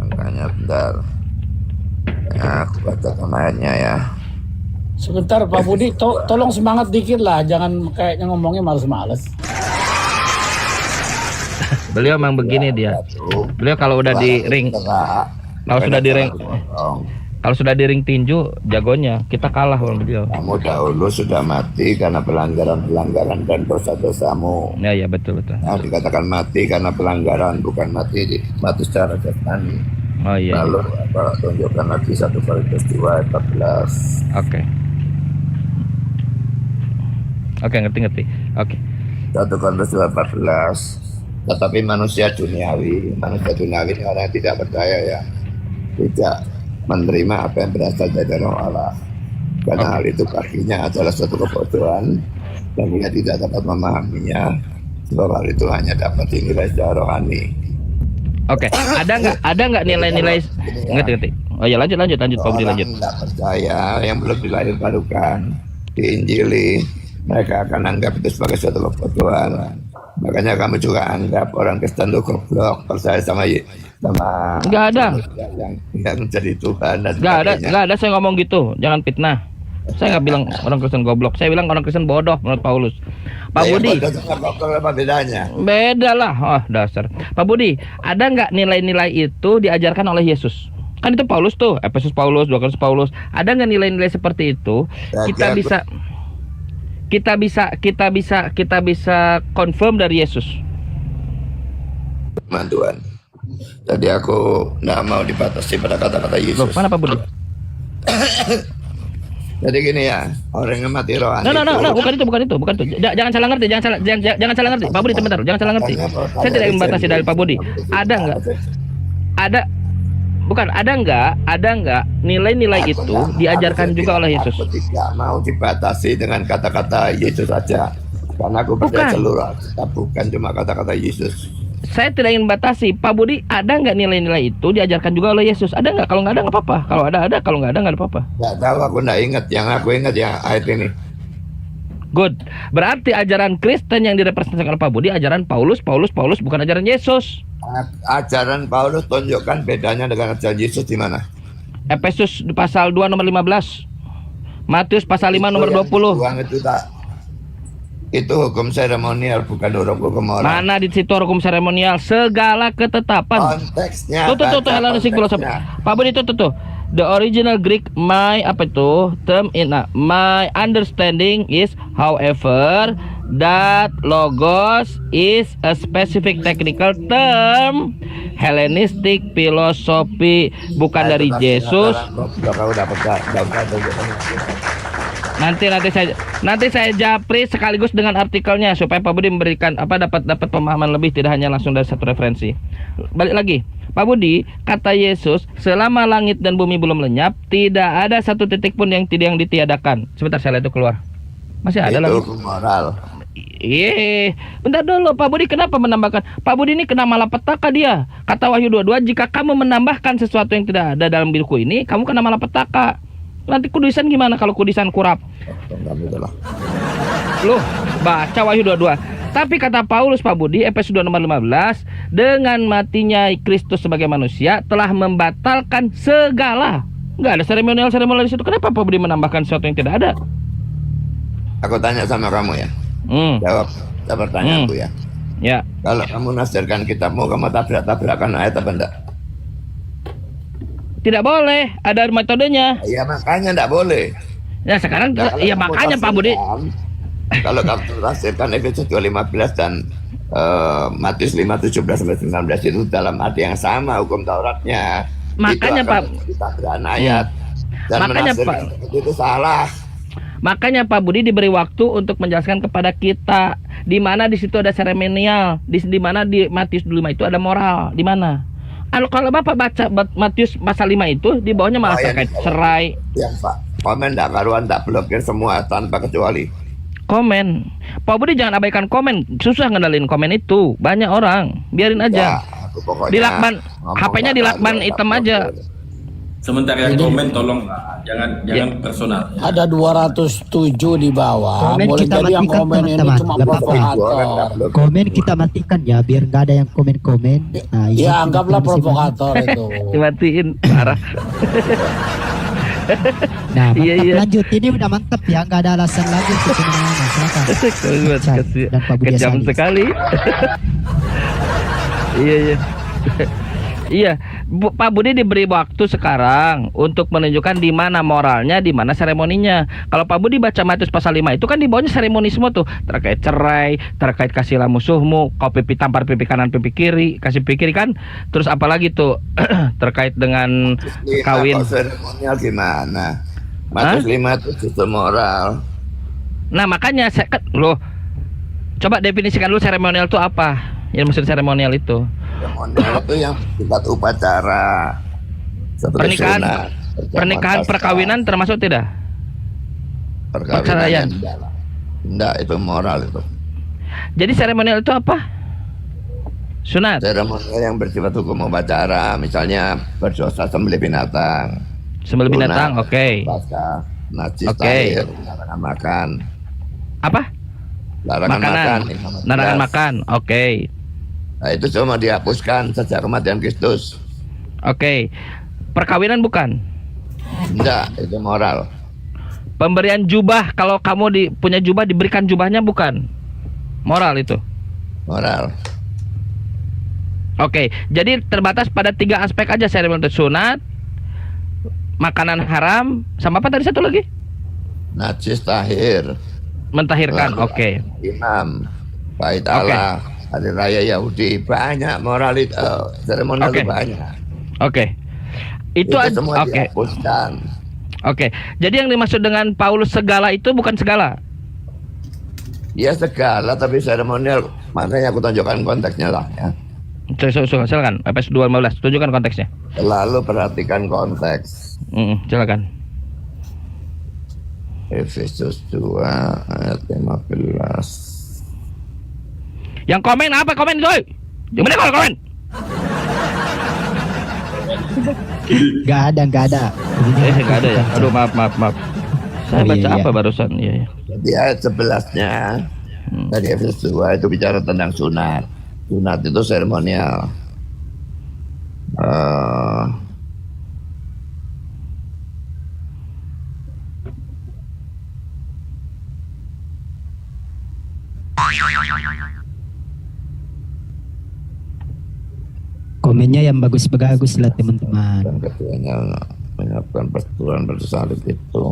Makanya bentar. Ya, aku bacakan ayatnya ya. Sebentar Pak Budi, tolong semangat dikit lah, jangan kayaknya ngomongnya males-males. Beliau memang begini dia. Beliau kalau udah di ring, kalau sudah di ring tinju, jagonya kita kalah sama beliau. Kamu dahulu sudah mati karena pelanggaran dan dosa-dosamu. Ya betul. Nah, dikatakan mati karena pelanggaran, bukan mati secara jasmani. Oh iya. Lalu apa, tunjukkan lagi 1 Korintus 2:14. Oke, ngerti. Oke. 1 Korintus 2:14. Tetapi manusia duniawi ini orang yang tidak percaya ya, tidak menerima apa yang berasal dari Roh Allah. Karena hal itu baginya adalah suatu kebodohan dan dia tidak dapat memahaminya, sebab hal itu hanya dapat dinilai secara rohani. Oke. Ada nggak nilai-nilai? Ngerti. Oh ya lanjut Pak Budi, lanjut. Orang tidak percaya yang belum dilahirkan diinjili, mereka akan anggap itu sebagai suatu kebodohan. Makanya kamu juga anggap orang Kristen itu goblok, percaya sama Nggak ada yang jadi Tuhan dan nggak ada saya ngomong gitu, jangan fitnah. Saya nggak bilang orang Kristen goblok, saya bilang orang Kristen bodoh menurut Paulus. Pak Budi, apa bedanya? beda lah. Oh dasar. Pak Budi, ada nggak nilai-nilai itu diajarkan oleh Yesus? Kan itu Paulus tuh, Efesus Paulus, 2 Korintus Paulus. Ada nggak nilai-nilai seperti itu? Kita bisa confirm dari Yesus. Tuhan. Jadi aku nggak mau dibatasi pada kata-kata Yesus. Loh, mana Pak Budi? Jadi gini ya, orang yang mati rohani No, bukan itu. Jangan salah ngerti, jangan salah ngerti. Pak Budi, sebentar, jangan salah ngerti. Saya tidak membatasi dari Pak Budi. Ada nggak? Ada nggak nilai-nilai itu diajarkan juga oleh Yesus? Aku tidak mau dibatasi dengan kata-kata Yesus saja. Karena aku percaya Bukan. seluruh Alkitab, bukan cuma kata-kata Yesus. Saya tidak ingin batasi. Pak Budi, ada nggak nilai-nilai itu diajarkan juga oleh Yesus? Ada nggak? Kalau nggak ada nggak apa-apa. Kalau ada. Kalau nggak ada nggak ada apa-apa. Nggak tahu, aku nggak ingat. Yang aku ingat ya ayat ini. Good. Berarti ajaran Kristen yang direpresentasikan oleh Pak Budi ajaran Paulus, bukan ajaran Yesus. Ajaran Paulus tunjukkan bedanya dengan ajaran Yesus di mana? Efesus pasal 2 nomor 15. Matius pasal 5 nomor 20. Uang itu tak. Itu hukum seremonial, bukan hukum moral. Mana di situ hukum seremonial? Segala ketetapan. Konteksnya. Tuh, Hellenistic philosophy. Pak Budi, tuh. The original Greek, my understanding is, however, that logos is a specific technical term, Hellenistic philosophy, bukan dari Yesus. Nanti saya japri sekaligus dengan artikelnya supaya Pak Budi memberikan dapat pemahaman lebih, tidak hanya langsung dari satu referensi. Balik lagi, Pak Budi, kata Yesus, selama langit dan bumi belum lenyap, tidak ada satu titik pun yang ditiadakan. Sebentar, saya lihat itu keluar. Masih ada lagi. Itu moral. Iya, bentar dulu Pak Budi, kenapa menambahkan? Pak Budi ini kena malapetaka dia. Kata Wahyu 22, jika kamu menambahkan sesuatu yang tidak ada dalam buku ini, kamu kena malapetaka. Nanti kudisan gimana kalau kudisan kurap? Loh, baca Wahyu 22. Tapi kata Paulus, Pak Budi, Efesus 2 nomor 15, dengan matinya Kristus sebagai manusia telah membatalkan segala. Nggak ada seremonial di situ. Kenapa Pak Budi menambahkan sesuatu yang tidak ada? Aku tanya sama kamu ya. Jawab pertanyaanku ya. Ya. Kalau kamu nasirkan kitabmu, kamu tabrak-tabrakan ayat apa enggak? Tidak boleh, ada metodenya. Ya makanya enggak boleh. Ya sekarang, Nah, kalau ya kamu makanya Pak Budi. Kalau kamu tafsirkan Efesus 2:15 dan Matius 5:17 sampai 19 itu dalam arti yang sama hukum Tauratnya. Makanya itu Pak, tabrakan ayat dan makanya menafsirkan itu salah. Makanya Pak Budi diberi waktu untuk menjelaskan kepada kita di mana di situ ada seremonial, di mana di Matius 5 itu ada moral, di mana? Kalau Bapak baca Matius pasal 5 itu di bawahnya malah terkait cerai. Ya Pak, komen enggak karuan, enggak blokir semua tanpa kecuali. Komen. Pak Budi jangan abaikan komen. Susah ngendalin komen itu. Banyak orang. Biarin aja. Ya, aku pokoknya Dilakban, ngomong HP-nya enggak dilakban karuan, hitam enggak aja. blokir. Sementara yang komen tolong jangan personal. Ada 207 di bawah. Komen Boleh kita jadi yang matikan, komen ini teman-teman. cuma Nggak apa-apa. provokator. Komen kita matikan ya, biar nggak ada yang komen-komen. Nah, ini Ya anggaplah kita bisa provokator itu. Dimatiin. Parah. Nah, mantap, Iya. lanjut. Ini udah mantap ya, nggak ada alasan lagi untuk kemana-mana. Silakan. Dan Pak Budi Kejam Asali. sekali. Iya. Iya, Pak Budi diberi waktu sekarang untuk menunjukkan di mana moralnya, di mana seremoninya. Kalau Pak Budi baca Matius pasal 5 itu kan di bawahnya seremoni semua tuh, terkait cerai, terkait kasihlah musuhmu, kau pipi tampar pipi kanan pipi kiri, kasih pipi kiri kan. Terus apalagi tuh terkait dengan kawin. Seremonial gimana? Matius 5 itu justru moral. Nah, makanya loh, coba definisikan dulu seremonial itu apa? Yang maksud seremonial itu? Seremonial itu yang bersifat upacara. Seperti Pernikahan, sunat, pernikahan pasca, perkawinan termasuk tidak? perkawinan perceraian. Enggak, itu moral itu. Jadi seremonial itu apa? Sunat. Seremonial yang bersifat hukum upacara, misalnya berdosa sembelih binatang. Sembelih binatang, Sunat, oke. pasca, najis, Oke. tahir, larangan makan. Apa? Larangan makan. Makanan. Larangan Jelas. makan, oke. Nah, itu cuma dihapuskan sejak kematian Kristus. Oke. Perkawinan bukan? Enggak, itu moral. Pemberian jubah, kalau kamu punya jubah diberikan jubahnya bukan? Moral itu. Moral. Oke, jadi terbatas pada 3 aspek aja seremonial itu: sunat, makanan haram, sama apa tadi satu lagi? Najis, tahir. Mentahirkan, oke. Imam, bait Allah, hari raya Yahudi, banyak moral itu, seremonial Oke. itu banyak. Oke. Itu semua oke. dihapuskan. Oke, jadi yang dimaksud dengan Paulus segala itu bukan segala. Ya segala, tapi seremonial. Makanya aku tunjukkan konteksnya lah ya. Silakan, Efesus 2:15, tunjukkan konteksnya. Selalu perhatikan konteks. Silakan. Efesus 2 ayat 15. Yang komen apa komen itu? Yang mana kalau komen? Gak ada. Nggak ada ya. Aduh maaf. Saya Oh, baca iya. apa barusan? Iya. Di ayat 11-nya dari Efesus 2 itu bicara tentang sunat. Sunat itu seremonial. Komennya yang bagus-bagus lah teman-teman. Dan keduanya menyiapkan persetujuan bersalib itu.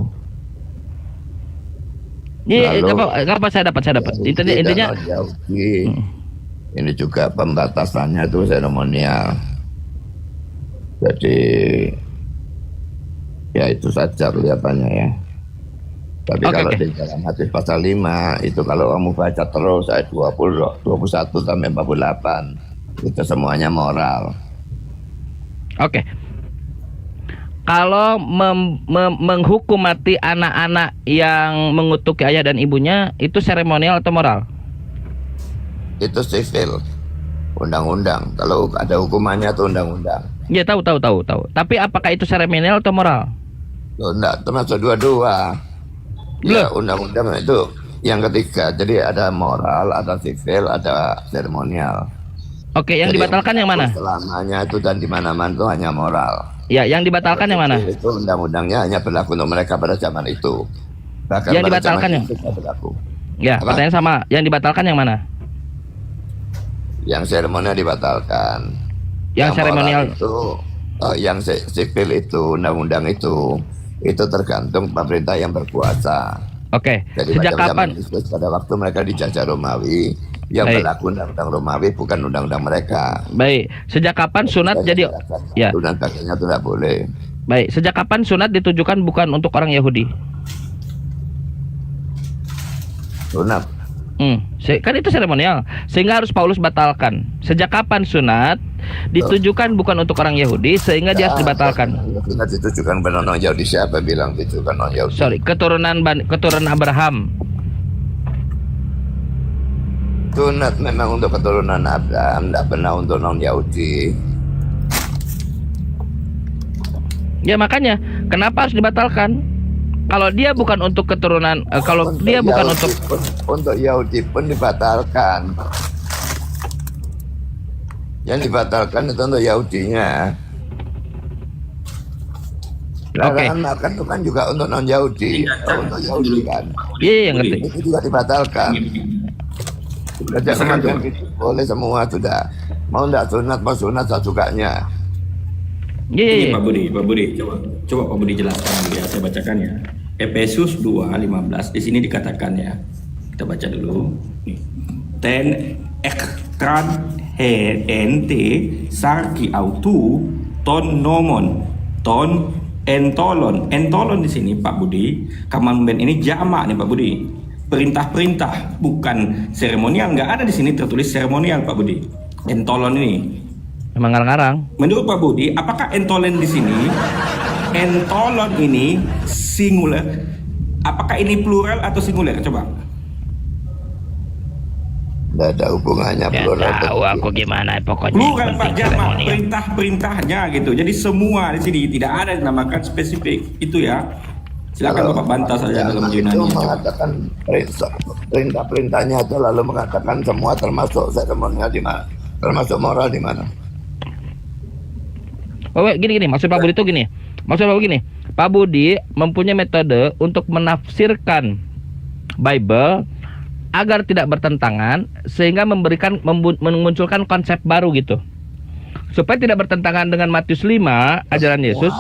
Iya, Lalu- apa saya dapat. Intinya Yahudi. Ini juga pembatasannya itu seremonial. Jadi ya itu saja kelihatannya ya. Tapi Oke, kalau oke. di dalam hadis pasal 5 itu kalau kamu baca terus ayat 20, 21 sampai 48 itu semuanya moral. Oke. Kalau menghukum mati anak-anak yang mengutuki ayah dan ibunya itu seremonial atau moral? Itu sivil, undang-undang. Kalau ada hukumannya itu undang-undang. Ya tahu. Tapi apakah itu seremonial atau moral? Loh, enggak, termasuk dua-dua. Ya, undang-undang itu yang ketiga. Jadi ada moral, ada sivil, ada seremonial. Oke, yang Jadi dibatalkan yang mana? Selamanya itu dan di mana-mana itu hanya moral. Ya, yang dibatalkan yang mana? Itu undang-undangnya hanya berlaku untuk mereka pada zaman itu. Bahkan Yang pada dibatalkan zaman yang- itu tidak berlaku. Ya, Apa? pertanyaan sama. Yang dibatalkan yang mana? Yang seremonial dibatalkan. Yang seremonial moral itu, yang sipil itu, undang-undang itu tergantung pemerintah yang berkuasa. Oke. Jadi Sejak pada zaman kapan? Kristus, pada waktu mereka dijajah Romawi, yang Baik. berlaku undang-undang Romawi bukan undang-undang mereka. Baik. Sejak kapan sunat jadi ya. Dan sebagainya itu tidak boleh. Baik. Sejak kapan sunat ditujukan bukan untuk orang Yahudi? Sunat. Kan itu seremonial. Sehingga harus Paulus batalkan. Sejak kapan sunat ditujukan bukan untuk orang Yahudi sehingga dia harus dibatalkan? Sunat ditujukan pada non Yahudi. Siapa bilang ditujukan non Yahudi? Sorry, keturunan Abraham. Sunat memang untuk keturunan Abraham, tidak pernah untuk non Yahudi. Ya makanya kenapa harus dibatalkan? Kalau dia bukan untuk keturunan, kalau dia bukan untuk Untuk Yahudi pun dibatalkan. Yang dibatalkan itu untuk Yahudinya. Larangan makan itu kan juga untuk non Yahudi. Untuk Yahudi kan. iya ngerti. Itu juga dibatalkan. Kerja kematian itu boleh semua sudah. Mau enggak sunat, mau sunat sesukanya. Iya. Ini Pak Budi, coba Pak Budi jelaskan dulu ya, saya bacakan ya. Efesus 2:15 di sini dikatakan ya. Kita baca dulu. Nih. Ten ekran ente sarki autu ton nomon ton entolon. Entolon di sini Pak Budi, Kamanben ini jamak nih Pak Budi. Perintah-perintah bukan seremonial, nggak ada di sini tertulis seremonial Pak Budi. Entolon ini. Emang ngarang-ngarang. Menurut Pak Budi, apakah entolen di sini, entolon ini singular? Apakah ini plural atau singular? Coba. Tidak ada hubungannya plural. Tahu aku gimana pokoknya. Plural Pak, penting jamak, seremonial. perintah-perintahnya gitu. Jadi semua di sini tidak ada yang dinamakan spesifik. Itu ya. Silakan Bapak bantah saja dalam itu Yunani. mengatakan perintah-perintahnya itu lalu mengatakan semua termasuk seremonial di mana, termasuk moral di mana. Oh, gini, maksud Pak Budi itu gini. Maksud Pak Budi gini. Pak Budi mempunyai metode untuk menafsirkan Bible agar tidak bertentangan sehingga memunculkan konsep baru gitu. Supaya tidak bertentangan dengan Matius 5 ajaran Yesus.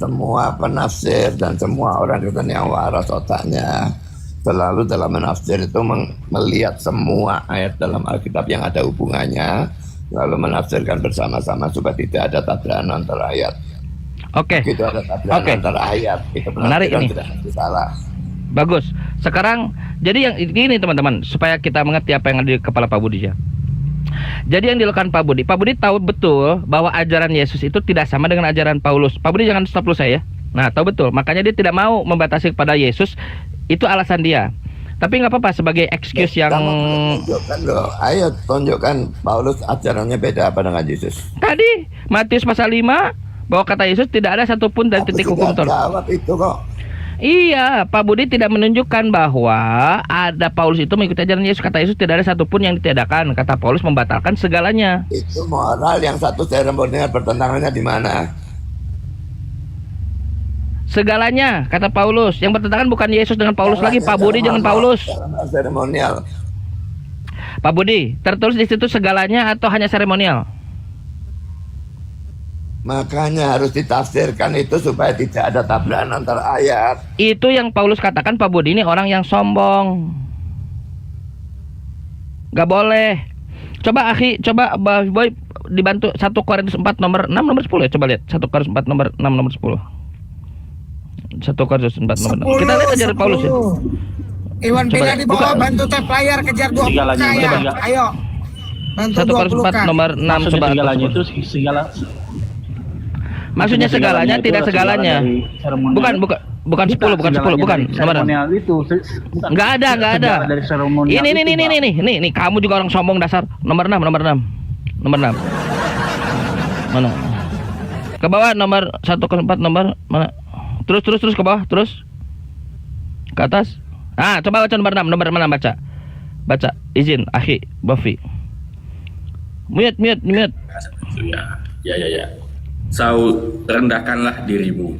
Semua penafsir dan semua orang Kristen yang waras otaknya selalu dalam menafsir itu melihat semua ayat dalam Alkitab yang ada hubungannya, lalu menafsirkan bersama-sama supaya tidak ada tabrakan antara ayat. Oke. Itu ada tabrakan Oke. antara ayat. Itu Menarik penafsiran ini. sudah pasti salah. Bagus. Sekarang jadi yang ini teman-teman supaya kita mengerti apa yang ada di kepala Pak Budi ya. Jadi yang dilakukan Pak Budi tahu betul bahwa ajaran Yesus itu tidak sama dengan ajaran Paulus. Pak Budi jangan stop dulu saya. Nah, tahu betul. Makanya dia tidak mau membatasi kepada Yesus. Itu alasan dia. Tapi nggak apa-apa sebagai excuse yang Kamu tunjukkan loh. Ayo tunjukkan Paulus ajarannya beda apa dengan Yesus. tadi Matius pasal 5 bahwa kata Yesus tidak ada satupun dari Aku titik sudah hukum Taurat. jawab itu kok. Iya, Pak Budi tidak menunjukkan bahwa ada Paulus itu mengikuti ajaran Yesus. Kata Yesus tidak ada satupun yang ditiadakan. Kata Paulus membatalkan segalanya. Itu moral yang satu seremonial bertentangannya di mana? Segalanya, kata Paulus. Yang bertentangan bukan Yesus dengan Paulus lagi, Pak Budi dengan Paulus. Seremonial. Pak Budi, tertulis di situ segalanya atau hanya seremonial? Makanya harus ditafsirkan itu supaya tidak ada tabrakan antara ayat. Itu yang Paulus katakan Pak Budi ini orang yang sombong. Gak boleh. Coba Akhi, coba Boy dibantu 1 Korintus 4 nomor 6 nomor 10 ya. Coba lihat 1 Korintus 4 nomor 6 nomor 10. 1 Korintus 4 nomor 6. Kita lihat ajaran Paulus ya. Iwan Coba Pina lihat. di bawah, Buka. bantu tap layar, kejar 20 Segalanya, ya. benar. Ayo. Bantu 1 Korintus 20 4 nomor 6 Maksudnya coba. segalanya itu segala. Maksudnya segalanya itu tidak segala segalanya. dari seremonial. Bukan 10, bukan 10, bukan. Nomor 6. Seremonial itu bukan. Enggak ada. Segala dari seremonial Ini itu, Bang. nih, kamu juga orang sombong dasar. Nomor 6. Mana? Ke bawah nomor 1 ke 4 nomor mana? Terus ke bawah, terus. Ke atas. Ah, coba baca nomor 6, nomor mana baca? Baca. Izin, Akhi, Bafi. Mute. Ya. Rendahkanlah dirimu.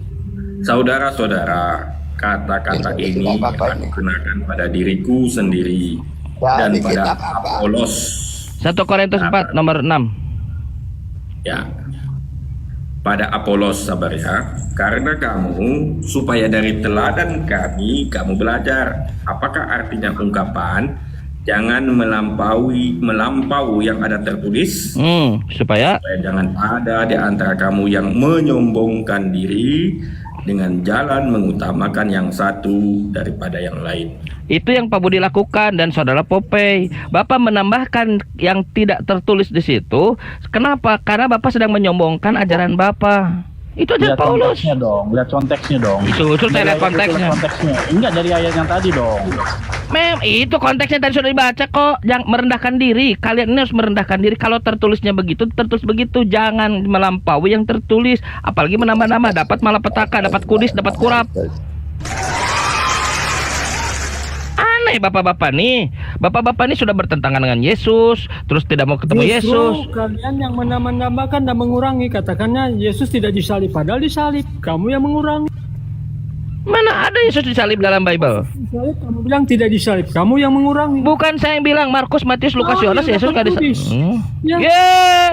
Saudara-saudara, kata-kata Itu ini tidak apa-apa aku ini. kenakan pada diriku sendiri dan Jadi pada kita apa-apa. Apolos. 1 Korintus 4 nomor 6. Ya. Pada Apolos sabar ya. Karena kamu supaya dari teladan kami kamu belajar. Apakah artinya ungkapan jangan melampau yang ada tertulis? Supaya Supaya jangan ada di antara kamu yang menyombongkan diri dengan jalan mengutamakan yang satu daripada yang lain. itu yang Pak Budi lakukan dan saudara Popey. Bapak menambahkan yang tidak tertulis di situ. Kenapa? Karena Bapak sedang menyombongkan ajaran Bapak. Itu ajaran Lihat Paulus. konteksnya dong, lihat konteksnya dong. Itu saya lihat Dari ayat itu, konteksnya. lihat konteksnya. Enggak dari ayat yang tadi dong. Itu konteksnya tadi sudah dibaca kok. Jangan merendahkan diri. Kalian ini harus merendahkan diri. Kalau tertulisnya begitu, tertulis begitu. Jangan melampaui yang tertulis. Apalagi menambah-nambah. Dapat malapetaka, dapat kudis, dapat kurap. Aneh bapak-bapak nih. Bapak-bapak nih sudah bertentangan dengan Yesus, terus tidak mau ketemu Yesus. Kalian yang menambah-nambahkan dan mengurangi. Katakannya Yesus tidak disalib, padahal disalib. Kamu yang mengurangi. Mana ada Yesus disalib dalam Bible? Disalib, kamu bilang tidak disalib. Kamu yang mengurangi. Bukan saya yang bilang, Markus, Matius, Lukas, Oh, Yohanes, iya, Yesus nggak tertulis. disalib. Ya.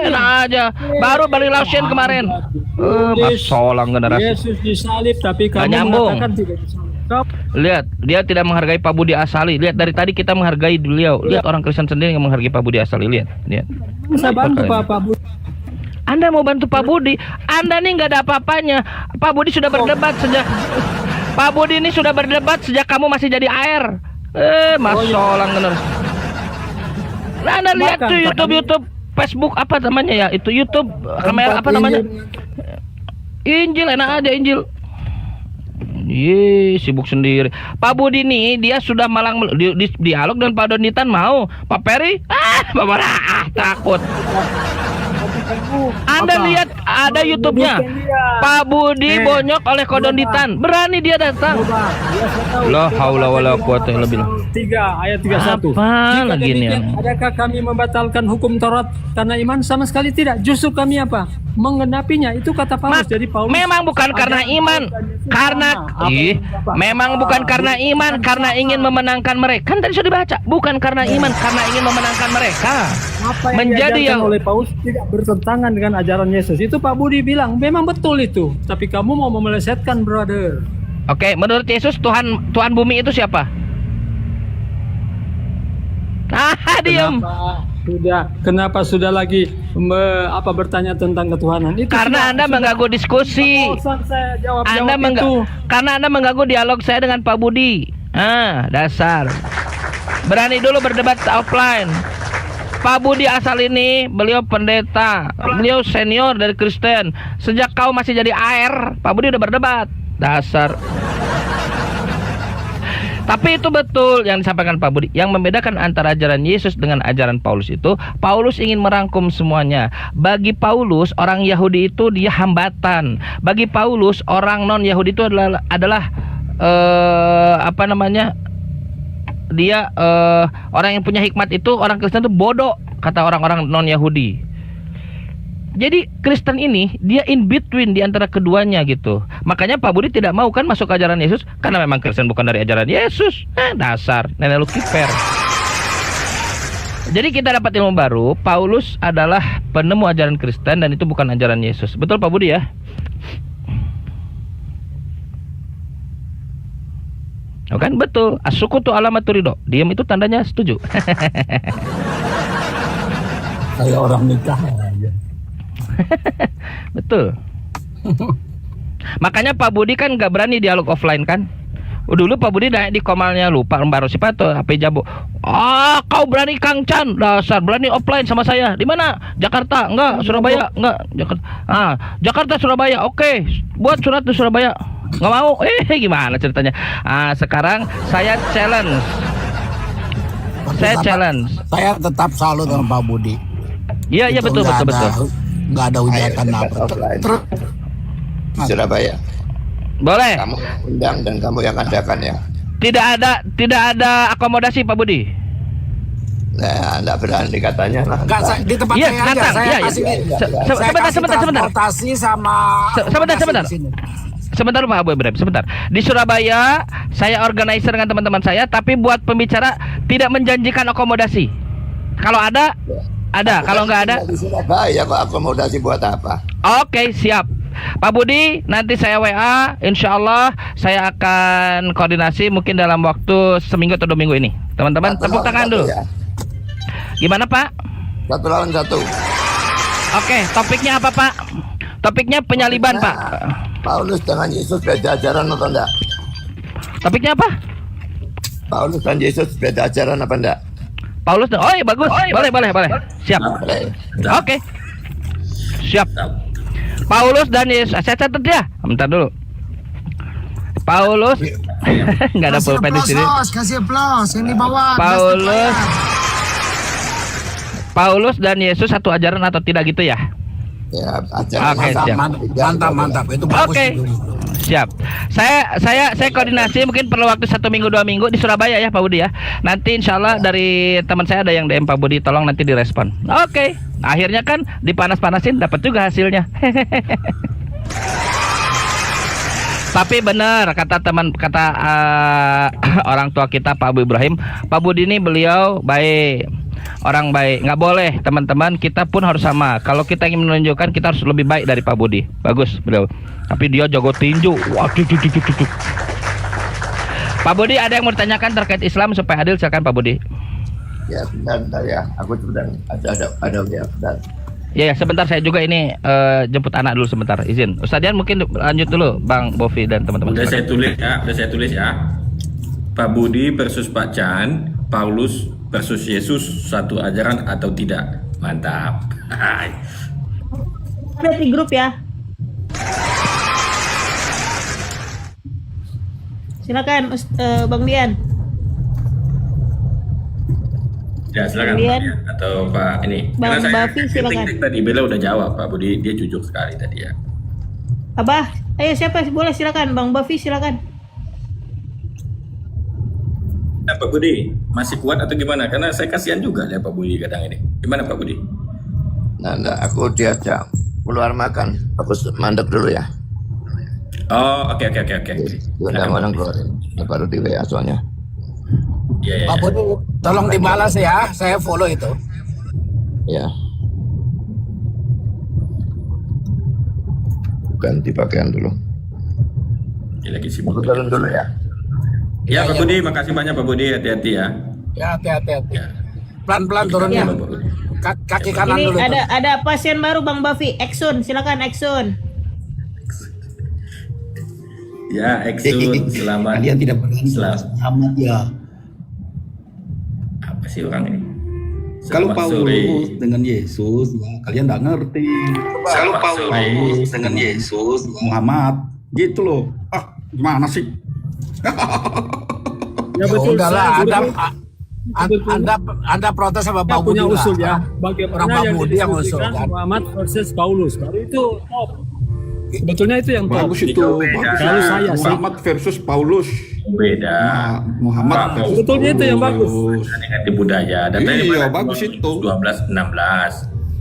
Enak aja. Baru balik Lausian kemarin. Solang generasi. Yesus disalib, tapi kamu nyambung. mengatakan tidak disalib. Kamu Lihat, dia tidak menghargai Pak Budi Asali. Lihat dari tadi kita menghargai beliau. Lihat orang Kristen sendiri yang menghargai Pak Budi Asali. Lihat. bisa bantu Pak Budi. Anda mau bantu Pak Budi? Anda nih nggak ada apa-apanya. Pak Budi sudah berdebat sejak Pak Budi ini sudah berdebat sejak kamu masih jadi air. Mas Solang bener. Nah, Anda lihat tuh YouTube, Facebook apa namanya ya? Itu YouTube kamera apa namanya? Injil, enak aja Injil. Sibuk sendiri. Pak Budi nih dia sudah malang dialog dan Pak Donitan mau. Pak Peri takut. Anda lihat ada YouTube-nya. Pak Budi bonyok oleh Kodonditan. Berani dia datang. La haula wala quwata illa billah. 3 ayat 31. Apa Jika lagi nih? demikian, adakah kami membatalkan hukum Taurat karena iman? Sama sekali tidak. Justru kami apa? Menggenapinya. Itu kata Paulus. Jadi Paulus Memang bukan karena iman, memang bukan karena iman, karena ingin memenangkan mereka. Kan tadi sudah dibaca, bukan karena iman, karena ingin memenangkan mereka. apa yang Menjadi diajarkan yang oleh Paulus tidak bertentangan dengan ajaran Yesus. Itu Pak Budi bilang, memang betul itu. Tapi kamu mau memelesetkan, brother. Oke, menurut Yesus Tuhan bumi itu siapa? Diam. Kenapa sudah lagi bertanya tentang ketuhanan? Itu Karena Anda mengganggu diskusi. Saya jawab Karena Anda mengganggu dialog saya dengan Pak Budi. Dasar. Berani dulu berdebat offline. Pak Budi asal ini, beliau pendeta, beliau senior dari Kristen. Sejak kau masih jadi AR, Pak Budi udah berdebat. Dasar. Tapi itu betul yang disampaikan Pak Budi. Yang membedakan antara ajaran Yesus dengan ajaran Paulus itu, Paulus ingin merangkum semuanya. Bagi Paulus, orang Yahudi itu dia hambatan. Bagi Paulus, orang non Yahudi itu adalah dia orang yang punya hikmat itu, orang Kristen itu bodoh, kata orang-orang non Yahudi. Jadi Kristen ini dia in between di antara keduanya gitu. Makanya Pak Budi tidak mau kan masuk ke ajaran Yesus karena memang Kristen bukan dari ajaran Yesus. Dasar nenek lu kiper. Jadi kita dapat ilmu baru, Paulus adalah penemu ajaran Kristen dan itu bukan ajaran Yesus. Betul Pak Budi ya? Oh kan betul. As-sukutu alamatu ridho. Diam itu tandanya setuju. Kayak orang nikah aja. Betul. Makanya Pak Budi kan gak berani dialog offline kan. Dulu Pak Budi naik di komalnya lupa baru siapa tuh HP Jabo. Kau berani Kang Chan, dasar berani offline sama saya. Di mana? Jakarta? Enggak, Surabaya? Enggak, Jakarta. Jakarta Surabaya. Oke. Buat surat di Surabaya. Nggak mau. Gimana ceritanya? Sekarang saya challenge. Saya tetap salut sama Pak Budi. Iya betul. Nggak ada hujatan apa. Surabaya. Boleh. Kamu undang dan kamu yang adakan ya. Tidak ada akomodasi Pak Budi. Nah, enggak berani katanya lah. Enggak, di tempat Iya, saya aja. datang. Saya Iya, kasih, sebentar. transportasi sama Sebentar. di sini. Sebentar Pak Abu Ibrahim, sebentar. Di Surabaya, saya organizer dengan teman-teman saya, tapi buat pembicara tidak menjanjikan akomodasi. Kalau ada. Kalau nggak ada, di Surabaya Pak, akomodasi buat apa? Oke, siap. Pak Budi, nanti saya WA, insya Allah saya akan koordinasi mungkin dalam waktu seminggu atau 2 minggu ini. Teman-teman, tepuk tangan dulu. Ya. Gimana Pak? 1 lawan 1. Oke, topiknya apa Pak? Topiknya penyaliban Pak. Paulus dengan Yesus beda ajaran apa enggak? Topiknya apa? Paulus dan Yesus beda ajaran apa enggak? Paulus, oh iya bagus, boleh. Siap. Oke. Siap. Paulus dan Yesus, saya catat ya. Bentar dulu. Paulus, nggak ada pulpen di sini. Kasih aplaus yang di bawah. Paulus dan Yesus satu ajaran atau tidak gitu ya? Ya, ajaran Oke, siap. Mantap. Itu bagus. Oke. Siap. Saya koordinasi mungkin perlu waktu 1 minggu 2 minggu di Surabaya ya Pak Budi ya. Nanti insya Allah dari teman saya ada yang DM Pak Budi, tolong nanti direspon. Oke. Akhirnya kan dipanas-panasin dapat juga hasilnya. Tapi benar kata orang tua kita Pak Abu Ibrahim, Pak Budi ini beliau baik. Orang baik, nggak boleh teman-teman, kita pun harus sama. Kalau kita ingin menunjukkan, kita harus lebih baik dari Pak Budi. Bagus beliau. Tapi dia jago tinju. Waduh. Pak Budi ada yang mau ditanyakan terkait Islam supaya adil, silakan Pak Budi. Ya, bentar ya. Aku sedang ada ya, bentar. Ya, sebentar saya juga ini jemput anak dulu sebentar. Izin. Ustaz Dian mungkin lanjut dulu Bang Bovi dan teman-teman. Udah saya tulis ya. Pak Budi versus Pak Chan, Paulus versus Yesus satu ajaran atau tidak? Mantap. Ada di grup ya. Silakan Bang Dian. Ya silakan Pak Dian atau Pak ini. Bang Bavi silakan. Tadi Bella udah jawab Pak Budi, dia jujur sekali tadi ya. Abah, ayo siapa boleh silakan Bang Bavi silakan. Nah, Pak Budi masih kuat atau gimana? Karena saya kasihan juga lihat Pak Budi kadang ini. Gimana Pak Budi? Nah, enggak, aku diajak keluar makan. Aku mandek dulu ya. Oh, oke. Udah orang keluarin. Baru di WA soalnya. Iya. Pak Budi, tolong dibalas ya. Saya follow itu. Ya. Ganti pakaian dulu. Dia lagi sibuk. Aku turun dulu ya. Ya Pak Budi, makasih banyak Pak Budi, hati-hati ya. Ya, hati-hati. Ya. Pelan-pelan turunnya. Kaki kanan Ini dulu. ada pasien baru Bang Bafi. Eksun, silakan Eksun. Ya, Eksun, selamat. Kalian tidak berani Selamat. Muhammad ya. Apa sih orang ini? Kalau Selamat Paulus sore. dengan Yesus, ya, kalian nggak ngerti. Kalau Paulus dengan Yesus, Muhammad, gitu loh. Ah, gimana sih? Ya betul. Udahlah, saya Anda protes sama Kita Pak punya Budi usul lah. ya. Bagaimana Orang Pak yang Budi yang usul diskusikan kan. Muhammad versus Paulus. Baru itu top. Sebetulnya itu yang top. Bagus itu. Bagus. Kalau saya sih. Muhammad versus Paulus. Beda. Muhammad versus Sebetulnya itu yang bagus. Paulus. Ganti budaya. Datanya Iya, mana? bagus itu. 12-16.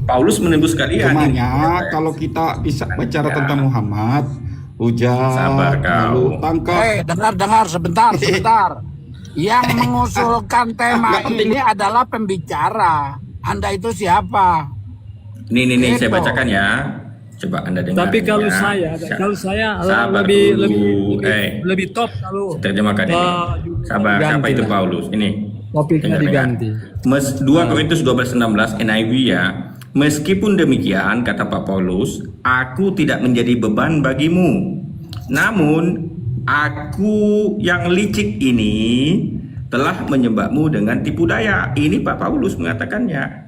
Paulus menembus kalian. Cumanya kalau kita bisa bicara tentang Muhammad, hujan, Sabar kau. lalu tangkap. Dengar sebentar. Yang mengusulkan tema ini adalah pembicara. Anda itu siapa? Nih, saya Gitu. bacakan ya. Coba Anda dengar. Tapi kalau ya. saya Sabar lebih dulu. lebih top kalau Terjemahkan ini. Sabar, ganti siapa itu lah. Paulus? Ini. Topiknya Dengar. diganti. 2 Korintus 12:16 NIV ya. Meskipun demikian, kata Pak Paulus, aku tidak menjadi beban bagimu. Namun, aku yang licik ini telah menyebabmu dengan tipu daya. Ini Pak Paulus mengatakannya.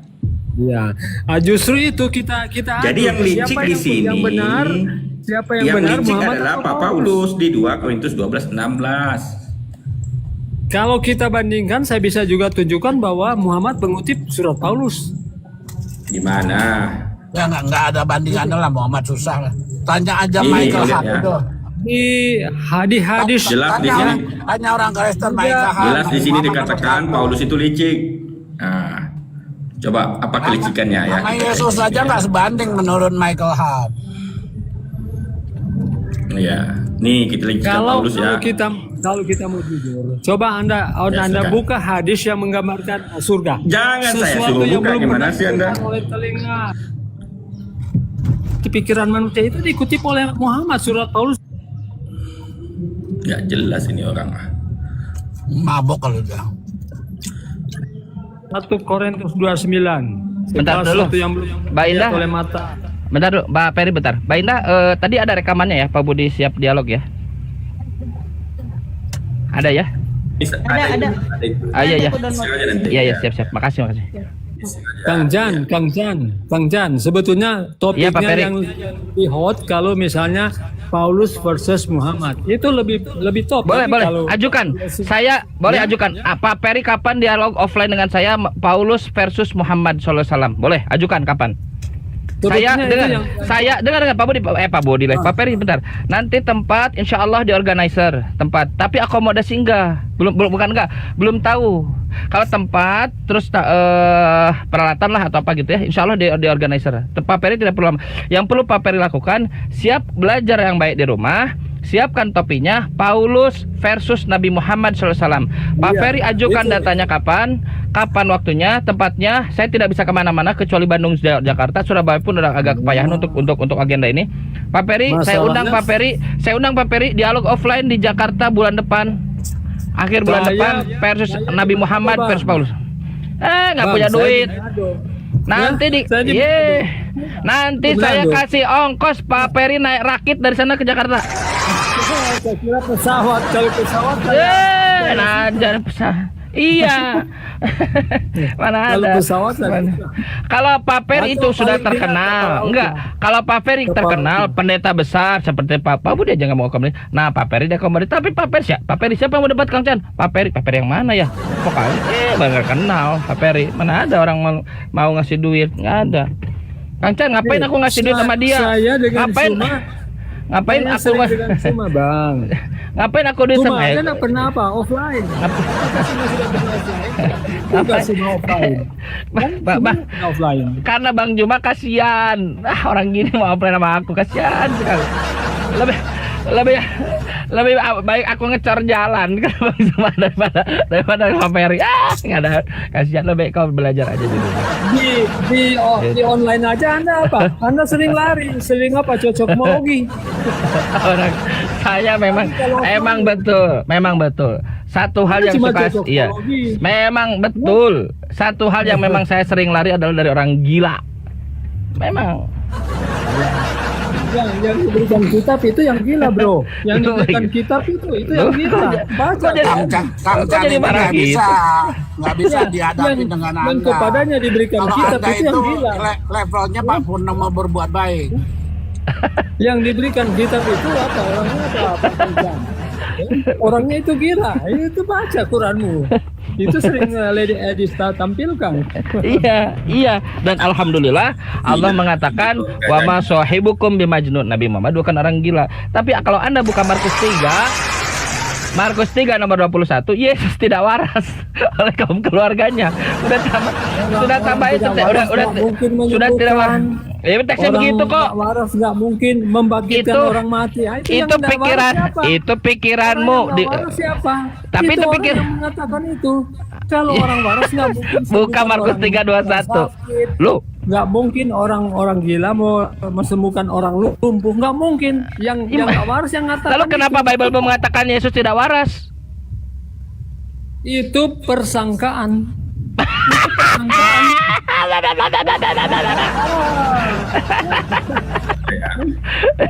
Ya, justru itu kita Jadi adu. yang licik Siapa di sini, yang benar, siapa yang benar, licik Muhammad adalah atau Pak Paulus di 2 Korintus 12:16. Kalau kita bandingkan, saya bisa juga tunjukkan bahwa Muhammad mengutip surat Paulus. Di mana? Ya nggak ada bandingan lah Muhammad susah lah. Tanya aja Ini, Michael lihat Hart ya. itu. Di hadis Jelas di sini. Tanya orang Kristen Michael Hart. Jelas di sini Muhammad dikatakan apa? Paulus itu licik. Nah, coba apa kelicikannya ya? Nama Yesus saja nggak sebanding menurut Michael Hart. Iya, nih kita licikkan kalau Paulus ya. kalau kita mau jujur, coba anda sudah. buka hadis yang menggambarkan surga. Jangan saya Sesuatu suruh yang buka, belum gimana pernah sih Anda? dikutip oleh telinga. Di pikiran manusia itu dikutip oleh Muhammad surat Paulus. Ya jelas ini orang. Mabok kalau dia. 1 Korintus 29. Bentar Segala dulu. sesuatu yang belum Mbak dilihat Indah. oleh mata. Bentar dulu, Mbak Peri bentar. Mbak Indah, tadi ada rekamannya ya, Pak Budi siap dialog ya? Ada ya? Ada. Ah iya ya. Aku download. Silakan nanti. Iya siap. Makasih. Kang Jan, sebetulnya Iya, Pak topiknya Peri. yang lebih hot kalau misalnya Paulus versus Muhammad itu lebih top. Boleh, Tapi kalau- ajukan. Saya boleh ajukan. Pak Peri kapan dialog offline dengan saya Paulus versus Muhammad SAW? Boleh, ajukan kapan? Sebetulnya Saya itu dengar, yang- Pak Budi, Pak Peri bentar. Nanti tempat insya Allah di organizer tempat, tapi akomodasi enggak, belum tahu. Kalau tempat terus peralatan lah atau apa gitu ya, insya Allah di organizer. Pak Peri tidak perlu. Yang perlu Pak Peri lakukan, siap belajar yang baik di rumah. Siapkan topinya Paulus versus Nabi Muhammad SAW. Pak Iya, Peri ajukan itu. datanya kapan waktunya, tempatnya. Saya tidak bisa kemana-mana kecuali Bandung, Jakarta, Surabaya pun udah agak kepayahan untuk agenda ini. Pak Peri, saya undang Pak Peri dialog offline di Jakarta bulan depan, akhir bulan Saya- depan versus saya- Nabi Muhammad Bang. versus Paulus. Nggak Bang, punya saya duit. di Manado. Nanti Ya, saya di Manado. nanti Di saya Manado. kasih ongkos Pak Peri naik rakit dari sana ke Jakarta. Saya kira pesawat, kalau pesawat saya Najar pesawat. Iya. Mana Kalau ada. pesawat saya Mana? bisa. Kalau Pak Peri itu Atau sudah paling tidak terkenal. kapal Enggak. laut. Kalau Pak Peri Kapal terkenal laut. pendeta besar seperti Pak Budi aja nggak mau komedi. Nah, Pak Peri dia komedi. Tapi Pak Peri siapa yang mau debat Kang Chan? Pak Peri yang mana ya? Pokoknya nggak kenal Pak Peri. Mana ada orang mau ngasih duit? Nggak ada. Kang Chan ngapain aku ngasih duit sama dia? Saya dengan Ngapain? Suma. Ngapain Saya aku sering ngasih? dengan Suma, Bang. Ngapain aku duit Suma, sama? Anda nggak pernah apa? Offline. Suma sudah pernah offline. Bukan Suma offline. Bang, Offline. karena Bang Juma kasihan. Orang gini mau offline sama aku, kasihan sekali. lebih baik aku ngecor jalan daripada Maperi. Nggak ada, kasihan, lebih kau belajar aja dulu. Di online aja Anda apa? Anda sering lari, sering apa? Cocok mogi. Orang saya memang betul. Satu hal yang Cuma suka, cocok iya, mogi. memang betul. Satu hal yang memang saya sering lari adalah dari orang gila. Memang. Yang diberikan kitab itu yang gila, bro. Yang diberikan kitab itu yang gila. Baca. Kang jadi ini marah gitu? nggak bisa dihadapi dengan Yang Anda. kepadanya diberikan Kalau kitab Anda itu yang gila. levelnya Pak Purnomo berbuat baik. Yang diberikan kitab itu apa? Orangnya apa? Orangnya itu gila. Itu baca Quranmu. Itu sering Lady Edista tampilkan. Iya. Dan alhamdulillah Allah mengatakan wa ma sahibukum bimajnun. Nabi Muhammad bukan orang gila. Tapi kalau Anda buka Markus 3 nomor 21, Yesus tidak waras oleh kaum keluarganya. Sudah tambah itu, sudah tidak waras. Ya teksnya begitu kok. Waras nggak mungkin membangkitkan orang mati. Itu pikiranmu. Siapa? Tapi itu pikir yang mengatakan itu. Kalau orang waras nggak mungkin. Buka Markus 3:21. Lu nggak mungkin orang gila mau mesembuhkan orang lumpuh, nggak mungkin. Yang nggak waras yang ngatakan. Lalu kenapa Bible mengatakan Yesus tidak waras? Itu persangkaan.